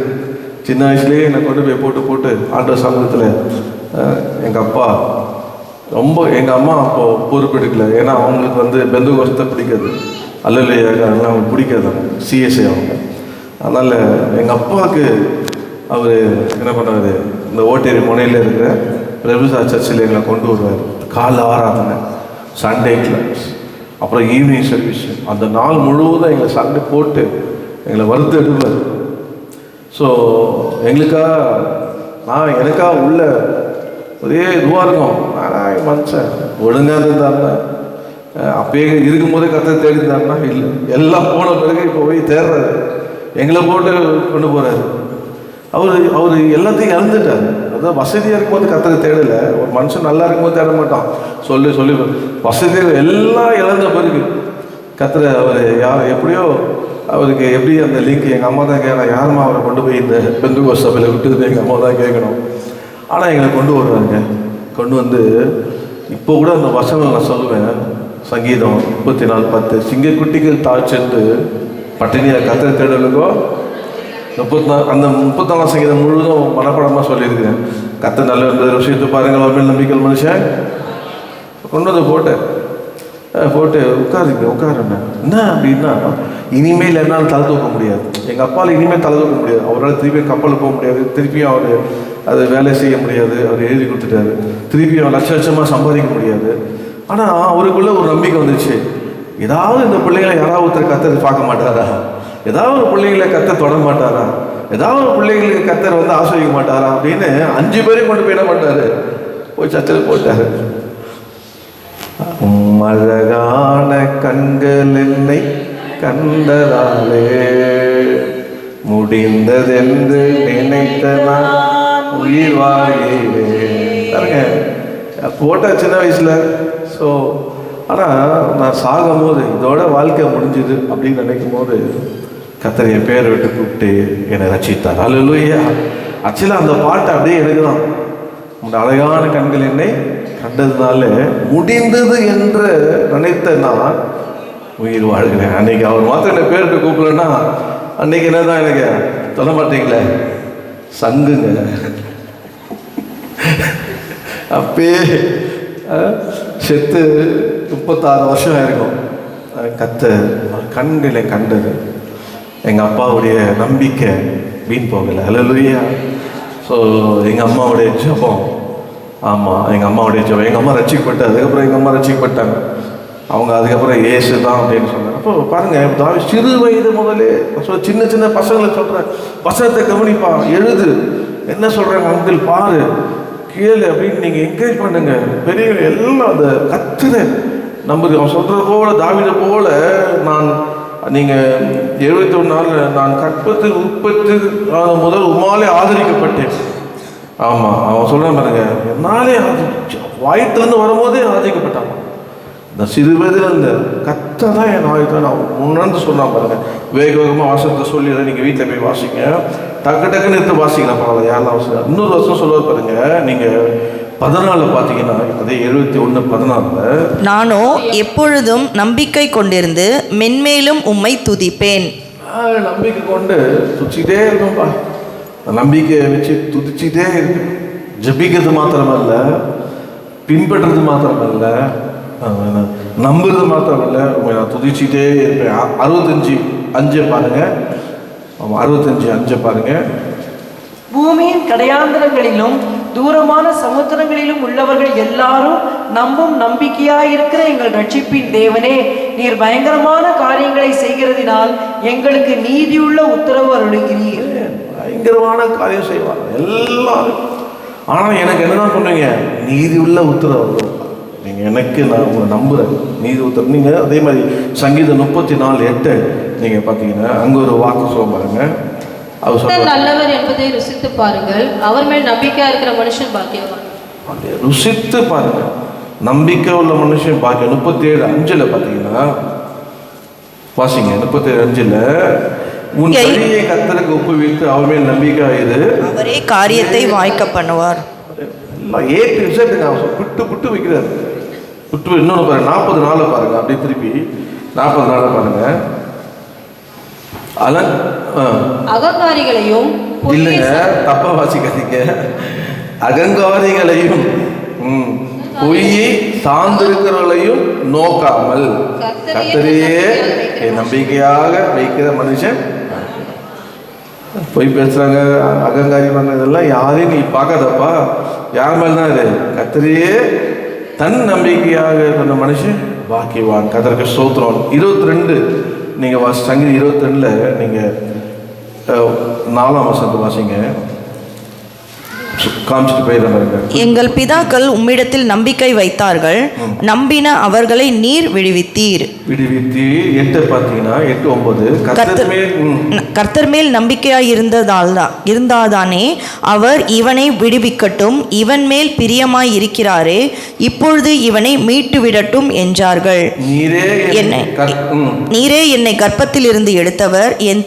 சின்ன வயசுலேயே என்னை கொண்டு போய் போட்டு ஆண்டவர் சமூகத்தில் எங்கள் அப்பா ரொம்ப, எங்கள் அம்மா அப்போது பொறுப்பெடுக்கல. ஏன்னா அவங்களுக்கு பெந்தகோஸ்தை பிடிக்காது, அல்லையாக அவங்களுக்கு பிடிக்காது, அவங்க சிஎஸ்ஐ அவங்க. அதனால் எங்கள் அப்பாவுக்கு அவர் என்ன பண்ணுவார், இந்த ஓட்டேரி முனையில் இருக்கிற பிரபுசா சர்ச்சில் எங்களை கொண்டு வருவார். காலை ஆராதனை, சண்டே கிளாஸ், அப்புறம் ஈவினிங் சர்வீஸ். அந்த நாள் முழுவதும் எங்களை சண்டை போட்டு எங்களை வறுத்து எடுப்பார். ஸோ எனக்கா உள்ள ஒரே இதுவாக இருக்கும். ஆனால் மனுஷன் ஒழுங்காக இருந்தாருன்னா, அப்பயே இருக்கும்போதே கத்தை தேடி இருந்தாருன்னா இல்லை, எல்லாம் போன பிறகு இப்போ போய் தேடுறாரு, எங்களை போட்டு கொண்டு போகிறாரு. அவர் எல்லாத்தையும் இழந்துட்டார். அதான் வசதியாக இருக்கும்போது கத்தரை தேடலை. ஒரு மனுஷன் நல்லா இருக்கும்போது தேட மாட்டான். சொல்லி வசதியாக எல்லாம் இழந்த பிறகு கத்தரை அவர் எப்படியோ அவருக்கு எப்படி அந்த லிங்க் எங்கள் அம்மா தான் கேட்கணும். யாருமா அவரை கொண்டு போய் இந்த பெந்தகோஸ்து சபையில் விட்டுது? எங்கள் அம்மா தான் கேட்கணும். ஆனால் எங்களை கொண்டு வருவாங்க. கொண்டு வந்து இப்போ கூட அந்த வசனம் நான் சொல்லுவேன். சங்கீதம் 34:10 சிங்கக்குட்டிகள் தாழ்ச்சென்று பட்டினியாக கத்தரை தேடலுக்கோ 34 சங்கீதம் முழுவதும் மனப்படமாக சொல்லியிருக்கிறேன். கத்தை நல்ல விஷயத்தை பாருங்கள், அவர் மேல் நம்பிக்கை மனுஷன் கொண்டு வந்து போட்டு உட்காருங்க. என்ன அப்படின்னா, இனிமேல் என்னால் தலை தூக்க முடியாது. எங்கள் அப்பாவில் இனிமேல் தலை தூக்க முடியாது. அவரால் திருப்பி கப்பலுக்கு போக முடியாது, திருப்பியும் அவர் அது வேலை செய்ய முடியாது. அவர் எழுதி கொடுத்துட்டாரு. திருப்பியும் லட்சமாக சம்பாதிக்க முடியாது. ஆனால் அவருக்குள்ள ஒரு நம்பிக்கை வந்துச்சு, ஏதாவது இந்த பிள்ளைகளை யாராவது ஒருத்தர் கத்தர் பார்க்க மாட்டாரா, ஏதாவது ஒரு பிள்ளைகளை கத்தர் தொட மாட்டாரா, ஏதாவது ஒரு பிள்ளைகளுக்கு கத்தர் ஆசிரியிக்க மாட்டாரா அப்படின்னு 5 பேரையும் கொண்டு போய் என்ன பண்ணாரு, போய் சர்ச்சில் போட்டாரு. அழகான கண்கள் என்னை கண்டதாலே முடிந்ததென்று நினைத்த நான் உயிர் வாழ்கிறேன். போட்டா சின்ன வயசுல. ஸோ ஆனால் நான் சாகும் போது இதோட வாழ்க்கை முடிஞ்சுது அப்படின்னு நினைக்கும் போது கர்த்தர் என் பேரை விட்டு கூப்பிட்டு என்னை ரட்சித்தார். அல்லேலூயா. ஆக்சுவலாக அந்த பாட்டு அப்படியே எனக்கு தான். உங்க அழகான கண்கள் என்னை கண்டதுனால முடிந்தது என்று நினைத்த நான் உயிர் வாழ்கிறேன். அன்னைக்கு அவர் மாத்திரம் என்னை பேருக்கு கூப்பிடலன்னா அன்னைக்கு என்னதான் எனக்கு சொல்ல மாட்டீங்களே, சங்குங்க. அப்பயே செத்து 36 வருஷம் ஆயிருக்கும். கண்களை கண்டது. எங்கள் அப்பாவுடைய நம்பிக்கை வீண் போகலை. அல்லேலூயா. ஸோ எங்கள் அம்மாவுடைய ஜெபம், ஆமாம் எங்கள் அம்மாவுடைய ஜெபம், எங்கள் அம்மா ரட்சிக்கப்பட்டு அதுக்கப்புறம் எங்கள் அம்மா ரட்சிக்கப்பட்டாங்க. அவங்க அதுக்கப்புறம் ஏசு தான் அப்படின்னு சொன்னாங்க. அப்போ பாருங்கள், சிறு வயது முதலே சின்ன சின்ன பசங்களை சொல்கிறேன், வசனத்தை கவனிப்பா, எழுது, என்ன சொல்கிறாங்க அங்கிள் பாரு, கேளு அப்படின்னு நீங்கள் என்கரேஜ் பண்ணுங்க. பெரிய எல்லாம் அந்த கத்துற நம்புது. அவன் சொல்கிறது போல, தாவீதை போல, நான் நீங்கள் 71 நாள் நான் கற்பத்தில் உற்பத்தி முதல் உமாலே ஆதரிக்கப்பட்டேன். ஆமாம், அவன் சொல்கிறான் பாருங்க, என்னாலே வாயத்திலேருந்து வரும்போதே ஆதரிக்கப்பட்டான். இந்த சிறு வயதில் இந்த கத்தை தான் என் வாயத்தில் நான் உணர்ந்து சொல்கிறான் பாருங்க. வேக வேகமாக வாசகத்தை சொல்லி நீங்கள் வீட்டில் போய் வாசிங்க, டக்குன்னு எடுத்து வாசிக்கலாம் பரவாயில்ல, யாரெல்லாம் வாசிக்கலாம். இன்னொரு வருஷம் சொல்லுவார் பாருங்க, நீங்கள் 14 பார்த்தீங்கன்னா, அதே 71:14, நானோ எப்பொழுதும் நம்பிக்கை கொண்டிருந்து மென்மேலும் உம்மை துதிப்பேன். நம்பிக்கை கொண்டு துதிச்சிட்டே இருக்கும்பா. நம்பிக்கையை வச்சு துதிச்சிட்டே இருக்கு. ஜபிக்கிறது மாத்திரமல்ல, பின்பற்றுறது மாத்திரமல்ல, நம்புறது மாத்திரமல்ல, நான் துதிச்சிட்டே இருப்பேன். 65:5 பாருங்க. 65:5 பாருங்க. பூமியின் கடையாந்தரங்களிலும் தூரமான சமுத்திரங்களிலும் உள்ளவர்கள் எல்லாரும் நம்பும் நம்பிக்கையாயிருக்கிற எங்கள் ரட்சிப்பின் தேவனே, நீர் பயங்கரமான காரியங்களை செய்கிறதினால் எங்களுக்கு நீதியுள்ள உத்தரவு அருளுகிறீர். பயங்கரமான காரியம் செய்வாங்க எல்லாரும். ஆனால் எனக்கு என்னதான் சொன்னீங்க? நீதி உள்ள உத்தரவு. நீங்கள் எனக்கு நான் உங்களை நம்புகிறேன், நீதி உத்தரவு. நீங்கள் அதே மாதிரி சங்கீதம் 34:8 நீங்கள் பார்த்தீங்கன்னா அங்கே ஒரு வாக்கு சொல்ல பாருங்க. அவர் நல்லவர் என்பதை ருசித்து பாருங்கள், அவர் மேல் நம்பிக்கையா இருக்கிற மனுஷன் பாக்கியவான். ருசித்து பாருங்க, நம்பிக்கை உள்ள மனுஷன் பாக்கியம். 37:5 பார்த்தீங்கன்னா வாசிங்க. 37:5, உன் வழியை கர்த்தருக்கு ஒப்புவித்து அவர் மேல் நம்பிக்கை ஆயிரு, அவரே காரியத்தை வாய்க்க பண்ணுவார். எல்லாம் ஏற்று விட்டு புட்டு வைக்கிறார். புட்டு இன்னொன்று பாருங்க, 40:4 பாருங்க. அப்படியே திருப்பி 40:4 பாருங்க. அகங்காரிகளையும் இல்லைங்க, தப்பா வாசிக்காதீங்க. அகங்காரிகளையும் பொய்யை சார்ந்திருக்கிறவர்களையும் நோக்காமல் கர்த்தரையே நம்பிக்கையாக வைக்கிற மனுஷன். பொய் பேசுறாங்க, அகங்காரி பண்ணதெல்லாம் யாரையும் நீ பார்க்காதப்பா. யார் மேல் தான் இது? கர்த்தரையே தன் நம்பிக்கையாக கொண்ட மனுஷன் பாக்கியவான். கர்த்தருக்கு ஸ்தோத்திரம். 22 நீங்கள் சங்கீதம் 22 நீங்கள் 4ஆம் வசனத்தை வாசிங்க. காமிச்சிட்டு போயிடுறாங்க. எங்கள் பிதாக்கள் உம்மிடத்தில் நம்பிக்கை வைத்தார்கள், நம்பின அவர்களை நீர் விடுவித்தீர். 8 பார்த்தீங்கன்னா 8:9, கர்த்தர் மேல் நம்பிக்கையாய் இருந்தாதானே அவர் இவனை விடுவிக்கட்டும், இவன் மேல் பிரியமாய் இருக்கிறாரே, இப்பொழுது இவனை மீட்டு விடட்டும் என்றார்கள். நீரே என்னை கர்ப்பத்தில் இருந்து எடுத்தவர், என்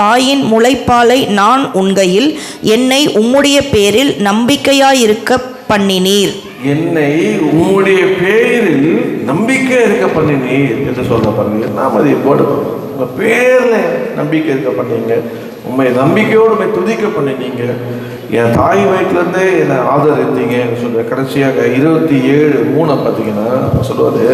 தாயின் முளைப்பாலை நான் உண்கையில் என்னை உம்முடைய பேரில் நம்பிக்கையாயிருக்க பண்ணினீர். என்னை உம்முடைய பேரில் நம்பிக்கை இருக்க பண்ணினீர் என்று சொல்ல பாருங்க. நாம் அதை போடுறோம். உங்கள் பேரில் நம்பிக்கை இருக்க பண்ணீங்க, உண்மை நம்பிக்கையோடு உண்மை துதிக்க பண்ணினீங்க, என் தாய் வயிற்றுலேருந்தே என்னை ஆதரித்தீங்க சொல்ற. கடைசியாக 27:3 பார்த்தீங்கன்னா சொல்லுவாரு,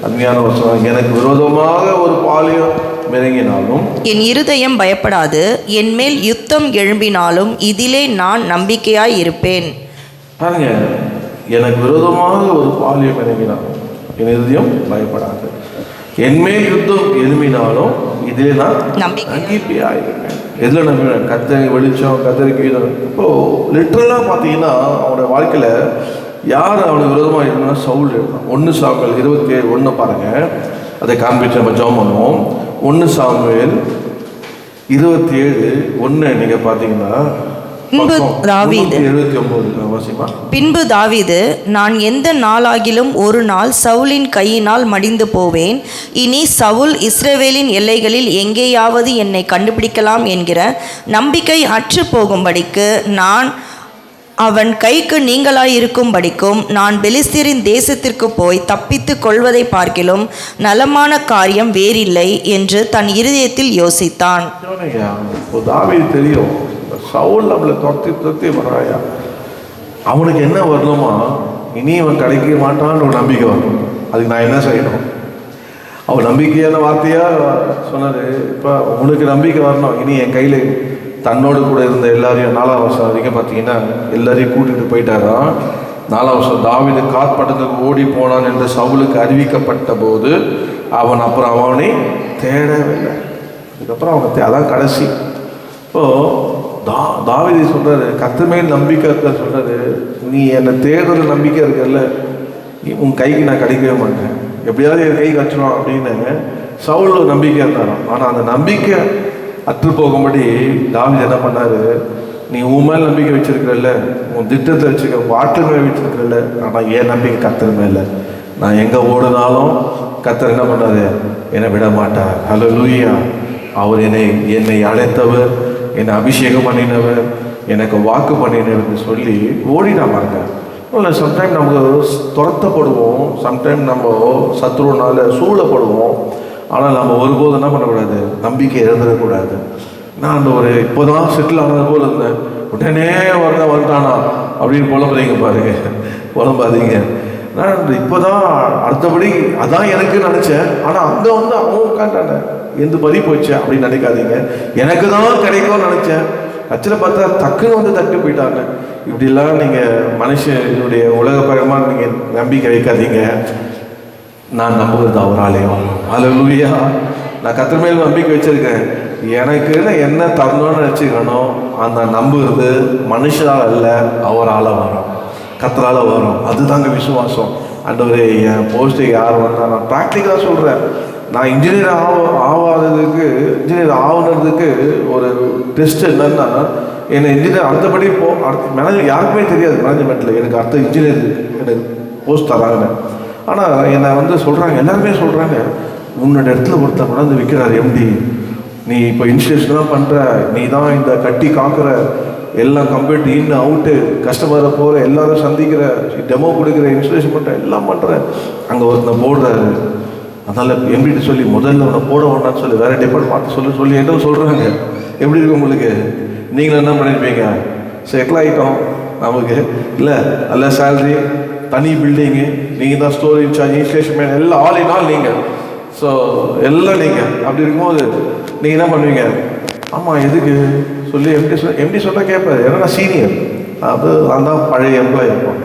அருமையான வசனம், எனக்கு விரோதமாக ஒரு பாலியம் மிரங்கினாலும் என் இருதயம் பயப்படாது, என் மேல் யுத்தம் எழும்பினாலும் இதிலே நான் நம்பிக்கையாய் இருப்பேன். பாருங்க, எனக்கு விரோதமாக ஒரு பாலியம் இறங்கினாலும் என் இருதயம் பயப்படாது, என் மேல் யுத்தம் எழும்பினாலும் இதிலே நான் நம்பிக்கையாயிருப்பேன். எதில் நம்பினேன்? கத்தரி வெளிச்சம், கத்தரிக்கு. இப்போ லிட்டரலாக பார்த்தீங்கன்னா அவனுடைய வாழ்க்கையில் யார் அவனுக்கு விரோதமாக இருந்தா சவுல் இருந்தான். 1 சாமுவேல் 27:1 பாருங்க. அதை காண்பிச்சு நம்ம ஜெபம் பண்ணுவோம். 1 சாமுவேல் 27:1 நீங்க பார்த்தீங்கன்னா, பின்பு தாவீது, நான் எந்த நாளாகிலும் ஒரு நாள் சவுலின் கையினால் மடிந்து போவேன், இனி சவுல் இஸ்ரவேலின் எல்லைகளில் எங்கேயாவது என்னை கண்டுபிடிக்கலாம் என்கிற நம்பிக்கை அற்று போகும்படிக்கு நான் அவன் கைக்கு நீங்களாயிருக்கும்படிக்கும் நான் பெலிஸ்தரின் தேசத்திற்கு போய் தப்பித்து கொள்வதை பார்க்கிலும் நலமான காரியம் வேறில்லை என்று தன் இருதயத்தில் யோசித்தான். தெரியும் சவுல் நம்மளை தொத்தி வராயா, அவனுக்கு என்ன வரணுமா, இனி அவன் கிடைக்க மாட்டான்னு ஒரு நம்பிக்கை வரணும். அதுக்கு நான் என்ன செய்யணும்? அவன் நம்பிக்கையான வார்த்தையா சொன்னாரு. இப்போ உனக்கு நம்பிக்கை வரணும், இனி என் கையில் தன்னோடு கூட இருந்த எல்லாரையும் 4ஆம் வருஷம் வரைக்கும் பார்த்தீங்கன்னா எல்லாரையும் கூட்டிகிட்டு போயிட்டாரான். 4ஆம் வருஷம் தாவீது காற்பட்டத்துக்கு ஓடி போனான் என்று சவுலுக்கு அறிவிக்கப்பட்ட போது அவன் அப்புறம் அவனை தேடவில்லை. அதுக்கப்புறம் அவனை அதான் கடைசி. இப்போது தாவீது சொல்றாரு, கர்த்தர் மேல் நம்பிக்கை இருக்க சொல்றாரு, நீ என்னை தேடுற நம்பிக்கை இருக்கல, உன் கைக்கு நான் கிடைக்கவே மாட்டேன், எப்படியாவது என் கை கச்சிடும் அப்படின்னு சவுல் ஒரு நம்பிக்கை இருந்தாராம். ஆனால் அந்த நம்பிக்கை அற்று போகும்படி தாவீது என்ன பண்ணாரு, நீ உன் மேல் நம்பிக்கை வச்சிருக்கிறல்ல, உன் திட்டத்தை வச்சுக்க, உன் ஆற்றல் மேலே வச்சிருக்கிறல்ல, ஆனால் என் நம்பிக்கை கர்த்தர் மேலே, நான் எங்கே ஓடினாலும் கர்த்தர் என்ன பண்ணாரு, என்னை விட மாட்டார். ஹல்லேலூயா. அவர் என்னை அழைத்தவர், என்னை அபிஷேகம் பண்ணினவர், எனக்கு வாக்கு பண்ணினவர்னு சொல்லி ஓடினாங்க. இல்லை, சம்டைம் நம்ம துரத்தப்படுவோம், சம்டைம் நம்ம சத்ருனால சூழப்படுவோம். ஆனால் நம்ம ஒருபோதும் என்ன பண்ணக்கூடாது, நம்பிக்கை இழந்துடக்கூடாது. நான் அந்த ஒரு இப்போதான் செட்டில் ஆனது போல் இருந்தேன், உடனே வந்துட்டானா அப்படின்னு புலம்புறீங்க பாருங்க, புலம்பாதீங்க. நான் இப்போதான் அடுத்தபடி அதான் எனக்கு நினச்சேன், ஆனால் அங்கே வந்து அவன் உட்காண்டான எந்த பதி போச்சு அப்படின்னு நினைக்காதீங்க. எனக்கு தான் கிடைக்கும்னு நினச்சேன், கட்சியில் பார்த்தா டக்குன்னு வந்து தட்டி போயிட்டாங்க. இப்படிலாம் நீங்கள் மனுஷனுடைய உலகப்பரமாக நீங்கள் நம்பிக்கை வைக்காதீங்க. நான் நம்புகிறது அவராலேயும். ஹல்லேலூயா. நான் கர்த்தர் மேல் நம்பிக்கை வச்சிருக்கேன். எனக்குன்னு என்ன தரணும்னு நினச்சிக்கணும், அந்த நம்புறது மனுஷரால் அல்ல, அவரால் வரும், கர்த்தரால் வரும். அதுதாங்க விசுவாசம். ஆண்டவரே, என் போஸ்ட்டுக்கு யார் வந்தால், நான் ப்ராக்டிக்கலாக சொல்கிறேன், நான் இன்ஜினியர் இன்ஜினியர் ஆகுனதுக்கு ஒரு டெஸ்ட் என்னன்னா, என்னை இன்ஜினியர் அடுத்தபடி மேனேஜர் யாருக்குமே தெரியாது, மேனேஜ்மெண்ட்டில் எனக்கு அடுத்த இன்ஜினியர் எனக்கு போஸ்ட் தராங்க. ஆனால் என்னை வந்து சொல்கிறாங்க, எல்லாருமே சொல்கிறாங்க, உன்னோட இடத்துல ஒருத்தர் கொண்டாந்து விற்கிறார் எம்டி, நீ இப்போ இன்ஸ்டியூஷன்லாம் பண்ணுற, நீ தான் இந்த கட்டி காக்குற, எல்லாம் கம்ப்யூட்டர் இன் அவுட்டு, கஸ்டமரை போகிற, எல்லாரும் சந்திக்கிற, டெமோ கொடுக்குற, இன்ஸ்டியூஷன் பண்ணுற, எல்லாம் பண்ணுற, அங்கே ஒருத்தர் போடுறாரு. அதனால் எம்பிட்டு சொல்லி முதல்ல அவனை போட வேண்டாம்னு சொல்லி வேறு டிபார்ட்மெண்ட் பார்த்து சொல்லி என்ன சொல்கிறாங்க. எப்படி இருக்கு உங்களுக்கு? நீங்களும் என்ன பண்ணியிருப்பீங்க? செட்டில் ஆகிட்டோம், நமக்கு இல்லை நல்ல சேலரி, தனி பில்டிங்கு, நீங்கள் தான் ஸ்டோர் இன்சார்ஜ், இன்ஸ்டேஷன் மேன், எல்லாம் ஆல் இன் ஆல் நீங்கள். ஸோ எல்லாம் நீங்கள் அப்படி இருக்கும்போது நீங்கள் என்ன பண்ணுவீங்க? ஆமாம், எதுக்கு சொல்லி எப்படி சொன்னால் கேட்பாரு, ஏன்னா நான் சீனியர், அது நான் தான் பழைய எம்ப்ளாயி இருப்போம்.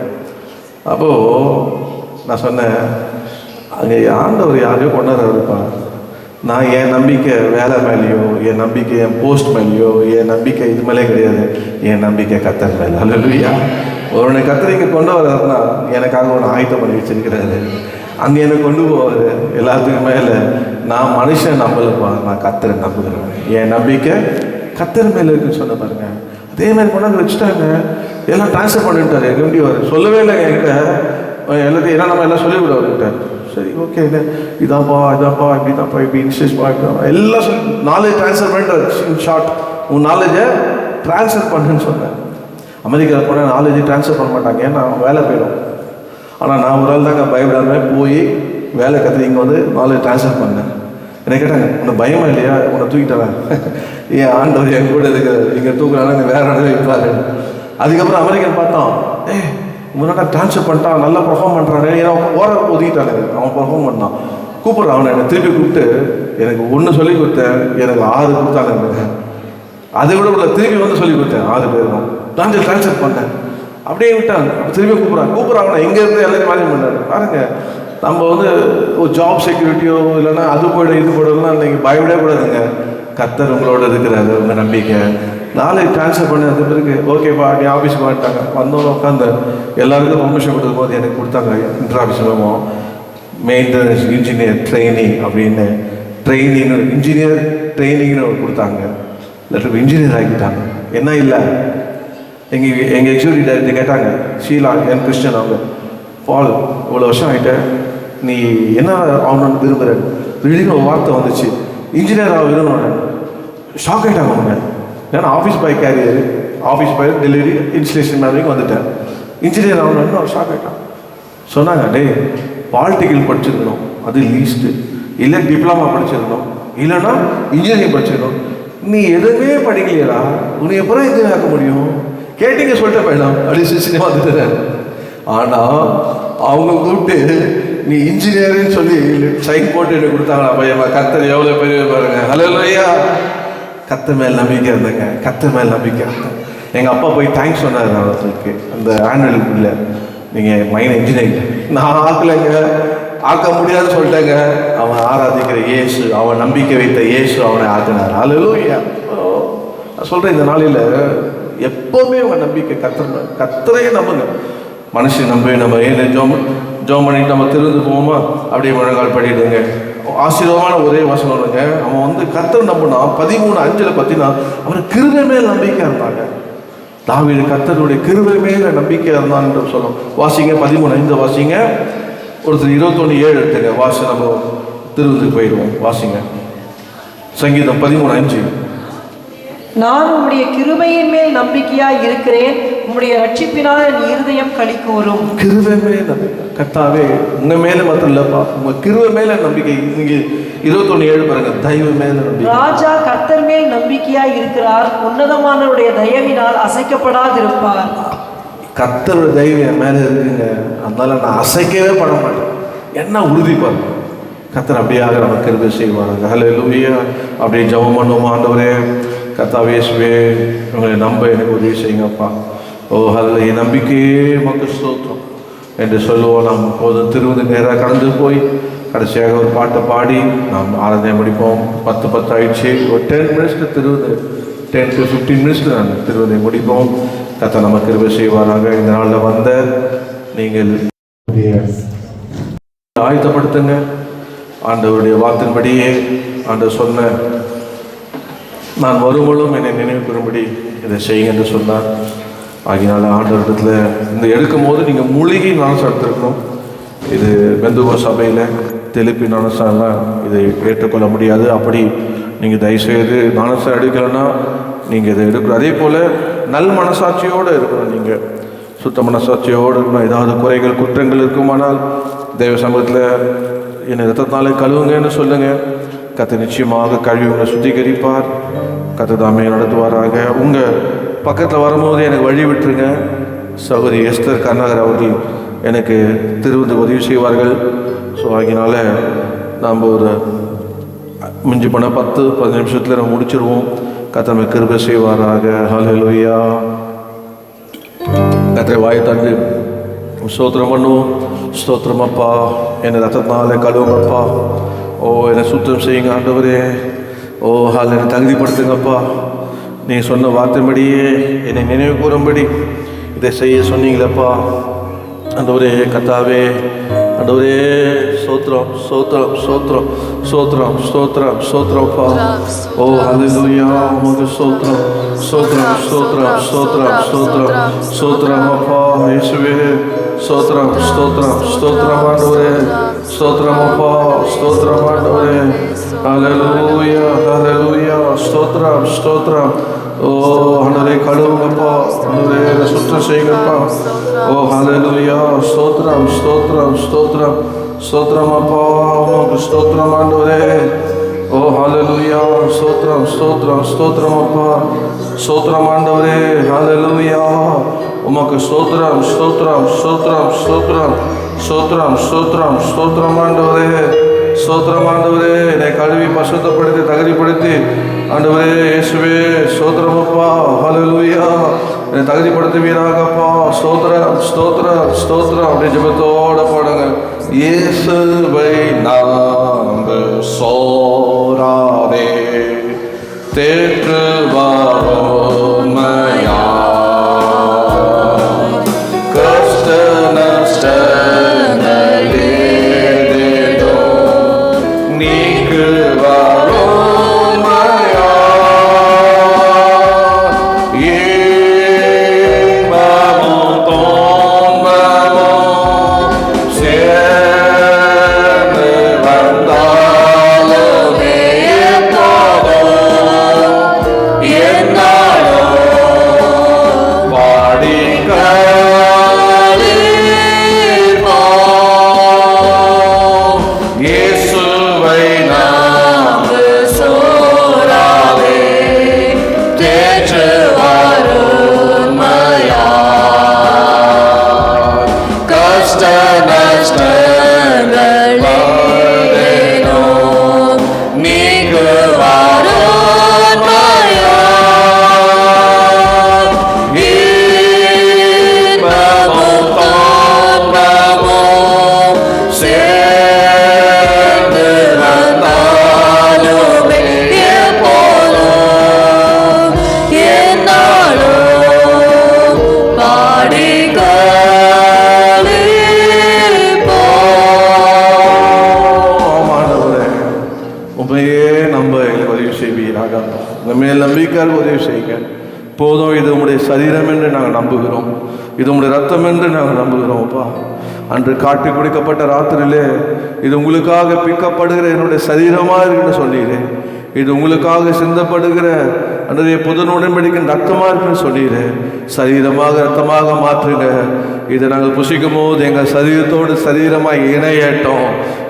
அப்போது நான் சொன்னேன், அங்கே ஆண்டவர் யாரையோ கொண்டாடுறாருப்பா, நான் என் நம்பிக்கை வேலை மேலேயோ, என் நம்பிக்கை என் போஸ்ட் மேலேயோ, என் நம்பிக்கை இது மேலே கிடையாது, என் நம்பிக்கை கர்த்தர் மேலே. ஹல்லேலூயா. ஒருவனை கர்த்தர் இங்கே கொண்டு வர்றாருன்னா எனக்காக ஒன்று ஆயத்தம் பண்ணி வச்சிருக்கிறாரு, அங்கே என்னை கொண்டு போவார். எல்லாத்துக்கும் மேலே நான் மனுஷன் நம்பலப்பா, நான் கர்த்தரை நம்புகிறேன், என் நம்பிக்கை கர்த்தர் மேலே இருக்குன்னு சொன்ன பாருங்க. அதே மாதிரி கொண்டாந்து வச்சுட்டாங்க, எல்லாம் ட்ரான்ஸ்ஃபர் பண்ணிவிட்டார். எப்படி வர சொல்லவே இல்லை என்கிட்ட, எல்லாத்தையும் ஏன்னா நம்ம எல்லாம் சொல்லிவிட அவர்கிட்ட. சரி, ஓகே, இதாப்பா இப்படி தான்ப்பா, இப்படி இன்ஸ்டேஷன் எல்லாம் சொல்லி நாலேஜ் ட்ரான்ஸ்ஃபர் பண்ணிட்டு, இன் ஷார்ட் உன் நாலேஜை ட்ரான்ஸ்ஃபர் பண்ணுன்னு சொன்னேன். அமெரிக்காவில் போனால் நாலேஜை ட்ரான்ஸ்ஃபர் பண்ண மாட்டாங்க, ஏன்னா வேலை போயிடும். ஆனால் நான் ஒரு ஆள் தாங்க பயப்படாமல் போய் வேலை கற்று இங்கே வந்து நாலேஜ் ட்ரான்ஸ்ஃபர் பண்ணேன். என்ன கேட்டாங்க, உனக்கு பயமா இல்லையா, உன்னை தூக்கிட்டாங்க, ஏன் ஆண்டவர் என் கூட இருக்கிற இங்கே தூக்குறாங்க, வேற இடத்துல வைப்பாரு. அதுக்கப்புறம் அமெரிக்கன் பார்த்தோம், முன்னாடி ட்ரான்ஸ்ஃபர் பண்ணிட்டான், நல்லா பர்ஃபார்ம் பண்ணுறாங்க, ஏன்னா ஓர ஒதுக்கிட்டாங்க, அவன் பர்ஃபார்ம் பண்ணான். கூப்பிட்றான் அவனை, என்னை திருப்பி கூப்பிட்டு எனக்கு ஒன்று சொல்லி கொடுத்தேன், எனக்கு 6 கொடுத்தாங்க. அதை விட உள்ள திருப்பி வந்து சொல்லி கொடுத்தேன், 6 பேரும் ட்ரான்ஸ்ஃபர் பண்ணேன். அப்படியே விட்டாங்க, திருப்பி கூப்பிட்றாங்க எங்கேருந்து எல்லாத்தையும் மேனேஜ் பண்ணாரு. பாருங்க, நம்ம வந்து ஒரு ஜாப் செக்யூரிட்டியோ இல்லைன்னா அது போய்டும் இது போய்டலாம் நீங்கள் பயப்படவே கூடாதுங்க. கர்த்தர் உங்களோட இருக்கிறாரு, உங்கள் நம்பிக்கை. நாளைக்கு ட்ரான்ஸ்ஃபர் பண்ண அது பிறகு ஓகேப்பா நீ ஆஃபீஸுக்கு வந்துட்டாங்க, வந்தோன்னு உட்காந்து எல்லாருக்கும் பர்மிஷன் கொடுக்கும் போது எனக்கு கொடுத்தாங்க இன்டர் ஆஃபீஸ் மூலமாக மெயின்டெனன்ஸ் இன்ஜினியர் ட்ரைனிங் அப்படின்னு இன்ஜினியர் ட்ரைனிங்னு கொடுத்தாங்க. லெட்டர் இன்ஜினியர் ஆகிட்டாங்க. என்ன இல்லை, எங்கள் எக்ஸிக்யூட்டிவ் டைரக்டர் கேட்டாங்க, ஷீலா என் கிறிஸ்டியன், அவங்க பால் இவ்வளோ வருஷம் ஆகிட்டேன், நீ என்ன ஆகணும்னு விரும்புகிற? திடீர்னு ஒரு வார்த்தை வந்துச்சு, இன்ஜினியர் ஆக விரும்புகிறேன். ஷாக் ஆகிட்டாங்க அவங்க. ஏன்னா office boy carrier, office boy delivery installation managing வந்துட்டேன், இன்ஜினியர் ஆகணும்னு அவர் ஷாக் ஆகிட்டான். சொன்னாங்க, டே பாலிட்டிக்கல் படிச்சிருக்கணும், அது லீஸ்ட்டு, இல்லை டிப்ளமா படிச்சிருக்கணும், இல்லைன்னா இன்ஜினியரிங் படிச்சிருக்கணும், நீ எதுவுமே படிக்கலையா, உன்னை எப்போ இன்ஜினியர் ஆக்க முடியும்? கேட்டீங்க சொல்லிட்டு போயிடலாம் அப்படி சின்ன வந்துட்டேன். ஆனால் அவங்க கூப்பிட்டு நீ இன்ஜினியரின்னு சொல்லி சைன் போட்டு எனக்கு கொடுத்தாங்களா பையன். கர்த்தர் எவ்வளோ பெரிய பாருங்க. ஹல்லேலூயா. கர்த்தர் மேல் நம்பிக்கை இருந்தேங்க, கர்த்தர் மேல் நம்பிக்கை இருந்தேன். எங்கள் அப்பா போய் தேங்க்ஸ் சொன்னார் அவர்களுக்கு அந்த ஆனுவல் இல்லை, நீங்கள் மைன் இன்ஜினியரிங் நான் ஆக்கலைங்க, ஆக்க முடியாதுன்னு சொல்லிட்டேங்க. அவன் ஆராதிக்கிற இயேசு, அவன் நம்பிக்கை வைத்த இயேசு அவனை ஆக்கினார். ஹல்லேலூயா. நான் சொல்கிறேன், இந்த நாளில் எப்போவுமே உங்கள் நம்பிக்கை கத்தரையே நம்புங்க. மனுஷன் நம்ம ஏன் ஜோம் பண்ணிட்டு நம்ம திருந்து போவோமா, அப்படியே முழங்கால் படிடுங்க. ஆசீர்வாதமான ஒரே வசனங்க, அவன் கத்தர் நம்பினா 13:5 பார்த்தீங்கன்னா அவர் கிருபை மேல் நம்பிக்கையாக இருந்தாங்க. தாவீது கர்த்தருடைய கிருபை மேல நம்பிக்கையாக இருந்தான் என்று சொல்லும். வாசிங்க 13:5 வாசிங்க. ஒருத்தர் 21:7 எடுத்துங்க, வாசி நம்ம திருவதுக்கு போயிடுவோம். வாசிங்க சங்கீதம் 13:5. நான் உம்முடைய கிருபையின் மேல் நம்பிக்கையாய் இருக்கிறேன், உம்முடைய ரட்சிப்பினால் என் இருதயம் களி கூறும். கிருபை மேல் நம்பிக்கை. கர்த்தாவே உங்க மேல மாத்திரம் இல்லப்பா, உங்க கிருபை மேல நம்பிக்கை. நீங்க 21:7 பாருங்க, தயவு மேல நம்பிக்கை. ராஜா கர்த்தர் மேல் நம்பிக்கையாய் இருக்கிறார், உன்னதமானவருடைய தயவினால் அசைக்கப்படாதிருப்பார். கர்த்தருடைய தயவு என் மேல இருக்குங்க, அதனால நான் அசைக்கவே பட மாட்டேன். என்ன உறுதி பாருங்க. கர்த்தர் அப்படியாக நம்ம கிருபை செய்வாங்க. ஹல்லேலூயா. அப்படியே ஜெபம் பண்ணுவோம். ஆண்டவரே கர்த்தாவே இயேசுவே, உங்களை நம்ப எனக்கு உதவி செய்யுங்கப்பா. ஓ ஹல்லேலூயா, நம்பிக்கையே உமக்கு ஸ்தோத்திரம் என்று சொல்லுவோம். நாம் போதும் திருவது நேராக கடந்து போய் கடைசியாக ஒரு பாட்டை பாடி நாம் ஆராதனை முடிப்போம். 10:10 ஆயிடுச்சு. ஒரு 10 மினிட்ஸில் திருவது 10 to 15 மினிட்ஸில் நான் திருவதை முடிப்போம். கர்த்தர் நம்ம கிருபை செய்வாராக. இந்த நாளில் வந்த நீங்கள் ஆயத்தப்படுத்துங்க. ஆண்டவருடைய வார்த்தையின்படியே ஆண்டவர் சொன்ன நான் வரும்பொழுதும் என்னை நினைவு கூறும்படி இதை செய்யுங்க என்று சொன்னார். ஆகினால ஆண்டவரிடத்தில் இந்த எடுக்கும் போது நீங்கள் மூலிகை ஞானசாரம் எடுத்துருக்கணும். இது பெந்தகோ சபையில் தெளிப்பி ஞானசாரம்லாம் இதை ஏற்றுக்கொள்ள முடியாது. அப்படி நீங்கள் தயவுசெய்து ஞானசாரம் எடுக்கலைன்னா நீங்கள் இதை எடுக்கணும். அதே போல் நல் மனசாட்சியோடு இருக்கணும். நீங்கள் சுத்த மனசாட்சியோடு இருக்கணும். ஏதாவது குறைகள் குற்றங்கள் இருக்குமானால் தெய்வ சமூகத்தில் என்னை ரத்தத்தாலே கழுவுங்கன்னு சொல்லுங்கள். கர்த்தர் நிச்சயமாக கழுவி உங்களை சுத்திகரிப்பார். கர்த்தர் தாமே நடத்துவாராக. உங்கள் பக்கத்தில் வரும்போது எனக்கு வழி விட்டுருங்க. சகோதரி எஸ்தர் கர்நாகர் அவர்கள் எனக்கு திருவது உதவி செய்வார்கள். ஸோ ஆகினால நாம் ஒரு மிஞ்சி பண்ண 10-15 நிமிஷத்தில் நம்ம முடிச்சிருவோம். கர்த்தர் நம்ம கிருபை செய்வாராக. ஹல்லேலூயா. கர்த்தரை வாய் தந்து ஸ்தோத்திரம் பண்ணுவோம். ஸ்தோத்திரம் அப்பா, என்னை ரத்தத்தினால கழுவுங்கப்பா. ஓ என்னை சுத்தம் செய்யுங்க ஆண்டவரே. ஓ ஹால் என்னை தகுதிப்படுத்துங்கப்பா. நீங்கள் சொன்ன வார்த்தைப்படியே என்னை நினைவு கூறும்படி இதை செய்ய சொன்னீங்களப்பா ஆண்டவரே. கர்த்தாவே ஆண்டவரே, ஸ்தோத்திரம் ஸ்தோத்திரம் ஸ்தோத்திரம் ஸ்தோத்திரம் ஸ்தோத்திரம் ஸ்தோத்திரம்ப்பா. ஓ ஹல்லேலூயா. உமக்கு ஸ்தோத்திரம் ஸ்தோத்திரம் ஸ்தோத்திரம் ஸ்தோத்திரம் ஸ்தோத்திரம் ஸ்தோத்திரம் அப்பா இயேசுவே. ஸ்தோத்திரம் ஸ்தோத்திரம் ஸ்தோத்திரம் ஆண்டவரே. ஸ்தோத்திரம் அப்பா, ஸ்தோத்திரம் ஆண்டவரே. ஹல்லேலூயா ஹல்லேலூயா. ஸ்தோத்திரம் ஸ்தோத்திரம். ஓ ஆண்டவரே கழுவுங்கப்பா. ஆண்டவரே சுத்தம் செய்யுங்கப்பா. ஓ ஹல்லேலூயா. ஸ்தோத்திரம் ஸ்தோத்திரம் ஸ்தோத்திரம் ஸ்தோத்திரம் அப்பா. உமக்கு ஸ்தோத்திரம் ஆண்டவரே. ஓ ஹல்லேலூயா. ஸ்தோத்திரம் ஸ்தோத்திரம் ஸ்தோத்திரம் அப்பா. ஸ்தோத்திரம் ஆண்டவரே. ஹல்லேலூயா. உமக்கு ஸ்தோத்திரம் ஸ்தோத்திரம் ஸ்தோத்திரம் ஸ்தோத்திரம் ஸ்தோத்திரம் ஸ்தோத்திரம் ஸ்தோத்திரம் ஆண்டவரே. ஸ்தோத்திரம் ஆண்டவரே. என்னை கழுவி பசுத்தப்படுத்தி தகுதிப்படுத்தி ஆண்டவரே இயேசுவே ஸ்தோத்திரம் அப்பா. ஹல்லேலூயா. என்னை தகுதிப்படுத்துவீராகப்பா. ஸ்தோத்திரம் ஸ்தோத்திரம் ஸ்தோத்திரம். அப்படியே ஜெபத்தோட பாடுங்க. இயேசுவை நாங்கள் சோராதே தேற்று வாரோமையா கஷ்ட நஷ்டங்களே நீக்கு வாரோமையா ஏமாவும் தோம்பவும் சேர்ந்து வந்தாலுமே எப்போதும் என்னாலும் பாடி கழிப்போம். இயேசுவை நாங்கள் சோராதே தேற்று வாரோமையா கஷ்ட நஷ்டங்களேனோ நீக்கு வாரோமையா இன்பமும் துன்பமும் சேர்ந்து வந்தாலுமே எப்போதும் எங்கள் மேல் நம்பிக்கையாக உதவி செய்யுங்க. போதும், இது உங்களுடைய சரீரம் என்று நாங்கள் நம்புகிறோம், இது உங்களுடைய ரத்தம் என்று நாங்கள் நம்புகிறோம். அப்பா, அன்று காட்டி குடிக்கப்பட்ட ராத்திரியிலே இது உங்களுக்காக பிக்கப்படுகிற என்னுடைய சரீரமாக இருக்குன்னு சொன்னீரே, இது உங்களுக்காக சிந்தப்படுகிற அன்றைய புது உடன்படிக்கையின் ரத்தமாக இருக்குன்னு சொன்னீரே, சரீரமாக ரத்தமாக மாற்றுங்க. இதை நாங்கள் புசிக்கும் போது எங்கள் சரீரத்தோடு சரீரமாய் இணையட்டும்,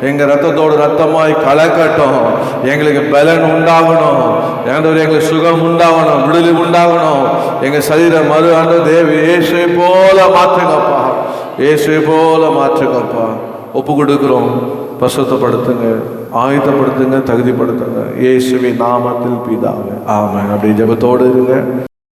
எங்கள் ரத்தத்தோடு ரத்தமாய் கலக்கட்டும், எங்களுக்கு பலன் உண்டாகணும், எங்களுக்கு சுகம் உண்டாகணும், விடுதலை உண்டாகணும். எங்கள் சரீரம் மறு ஆண்டு தேவி இயேசுவை போல மாற்றுங்கப்பா, இயேசுவை போல மாற்றுங்கப்பா. ஒப்பு கொடுக்குறோம். பசுத்தப்படுத்துங்க, ஆயத்தப்படுத்துங்க, தகுதிப்படுத்துங்க. இயேசுவின் நாமத்தில் பிதாவே, ஆமென். அப்படி ஜெபத்தோடு இருங்க.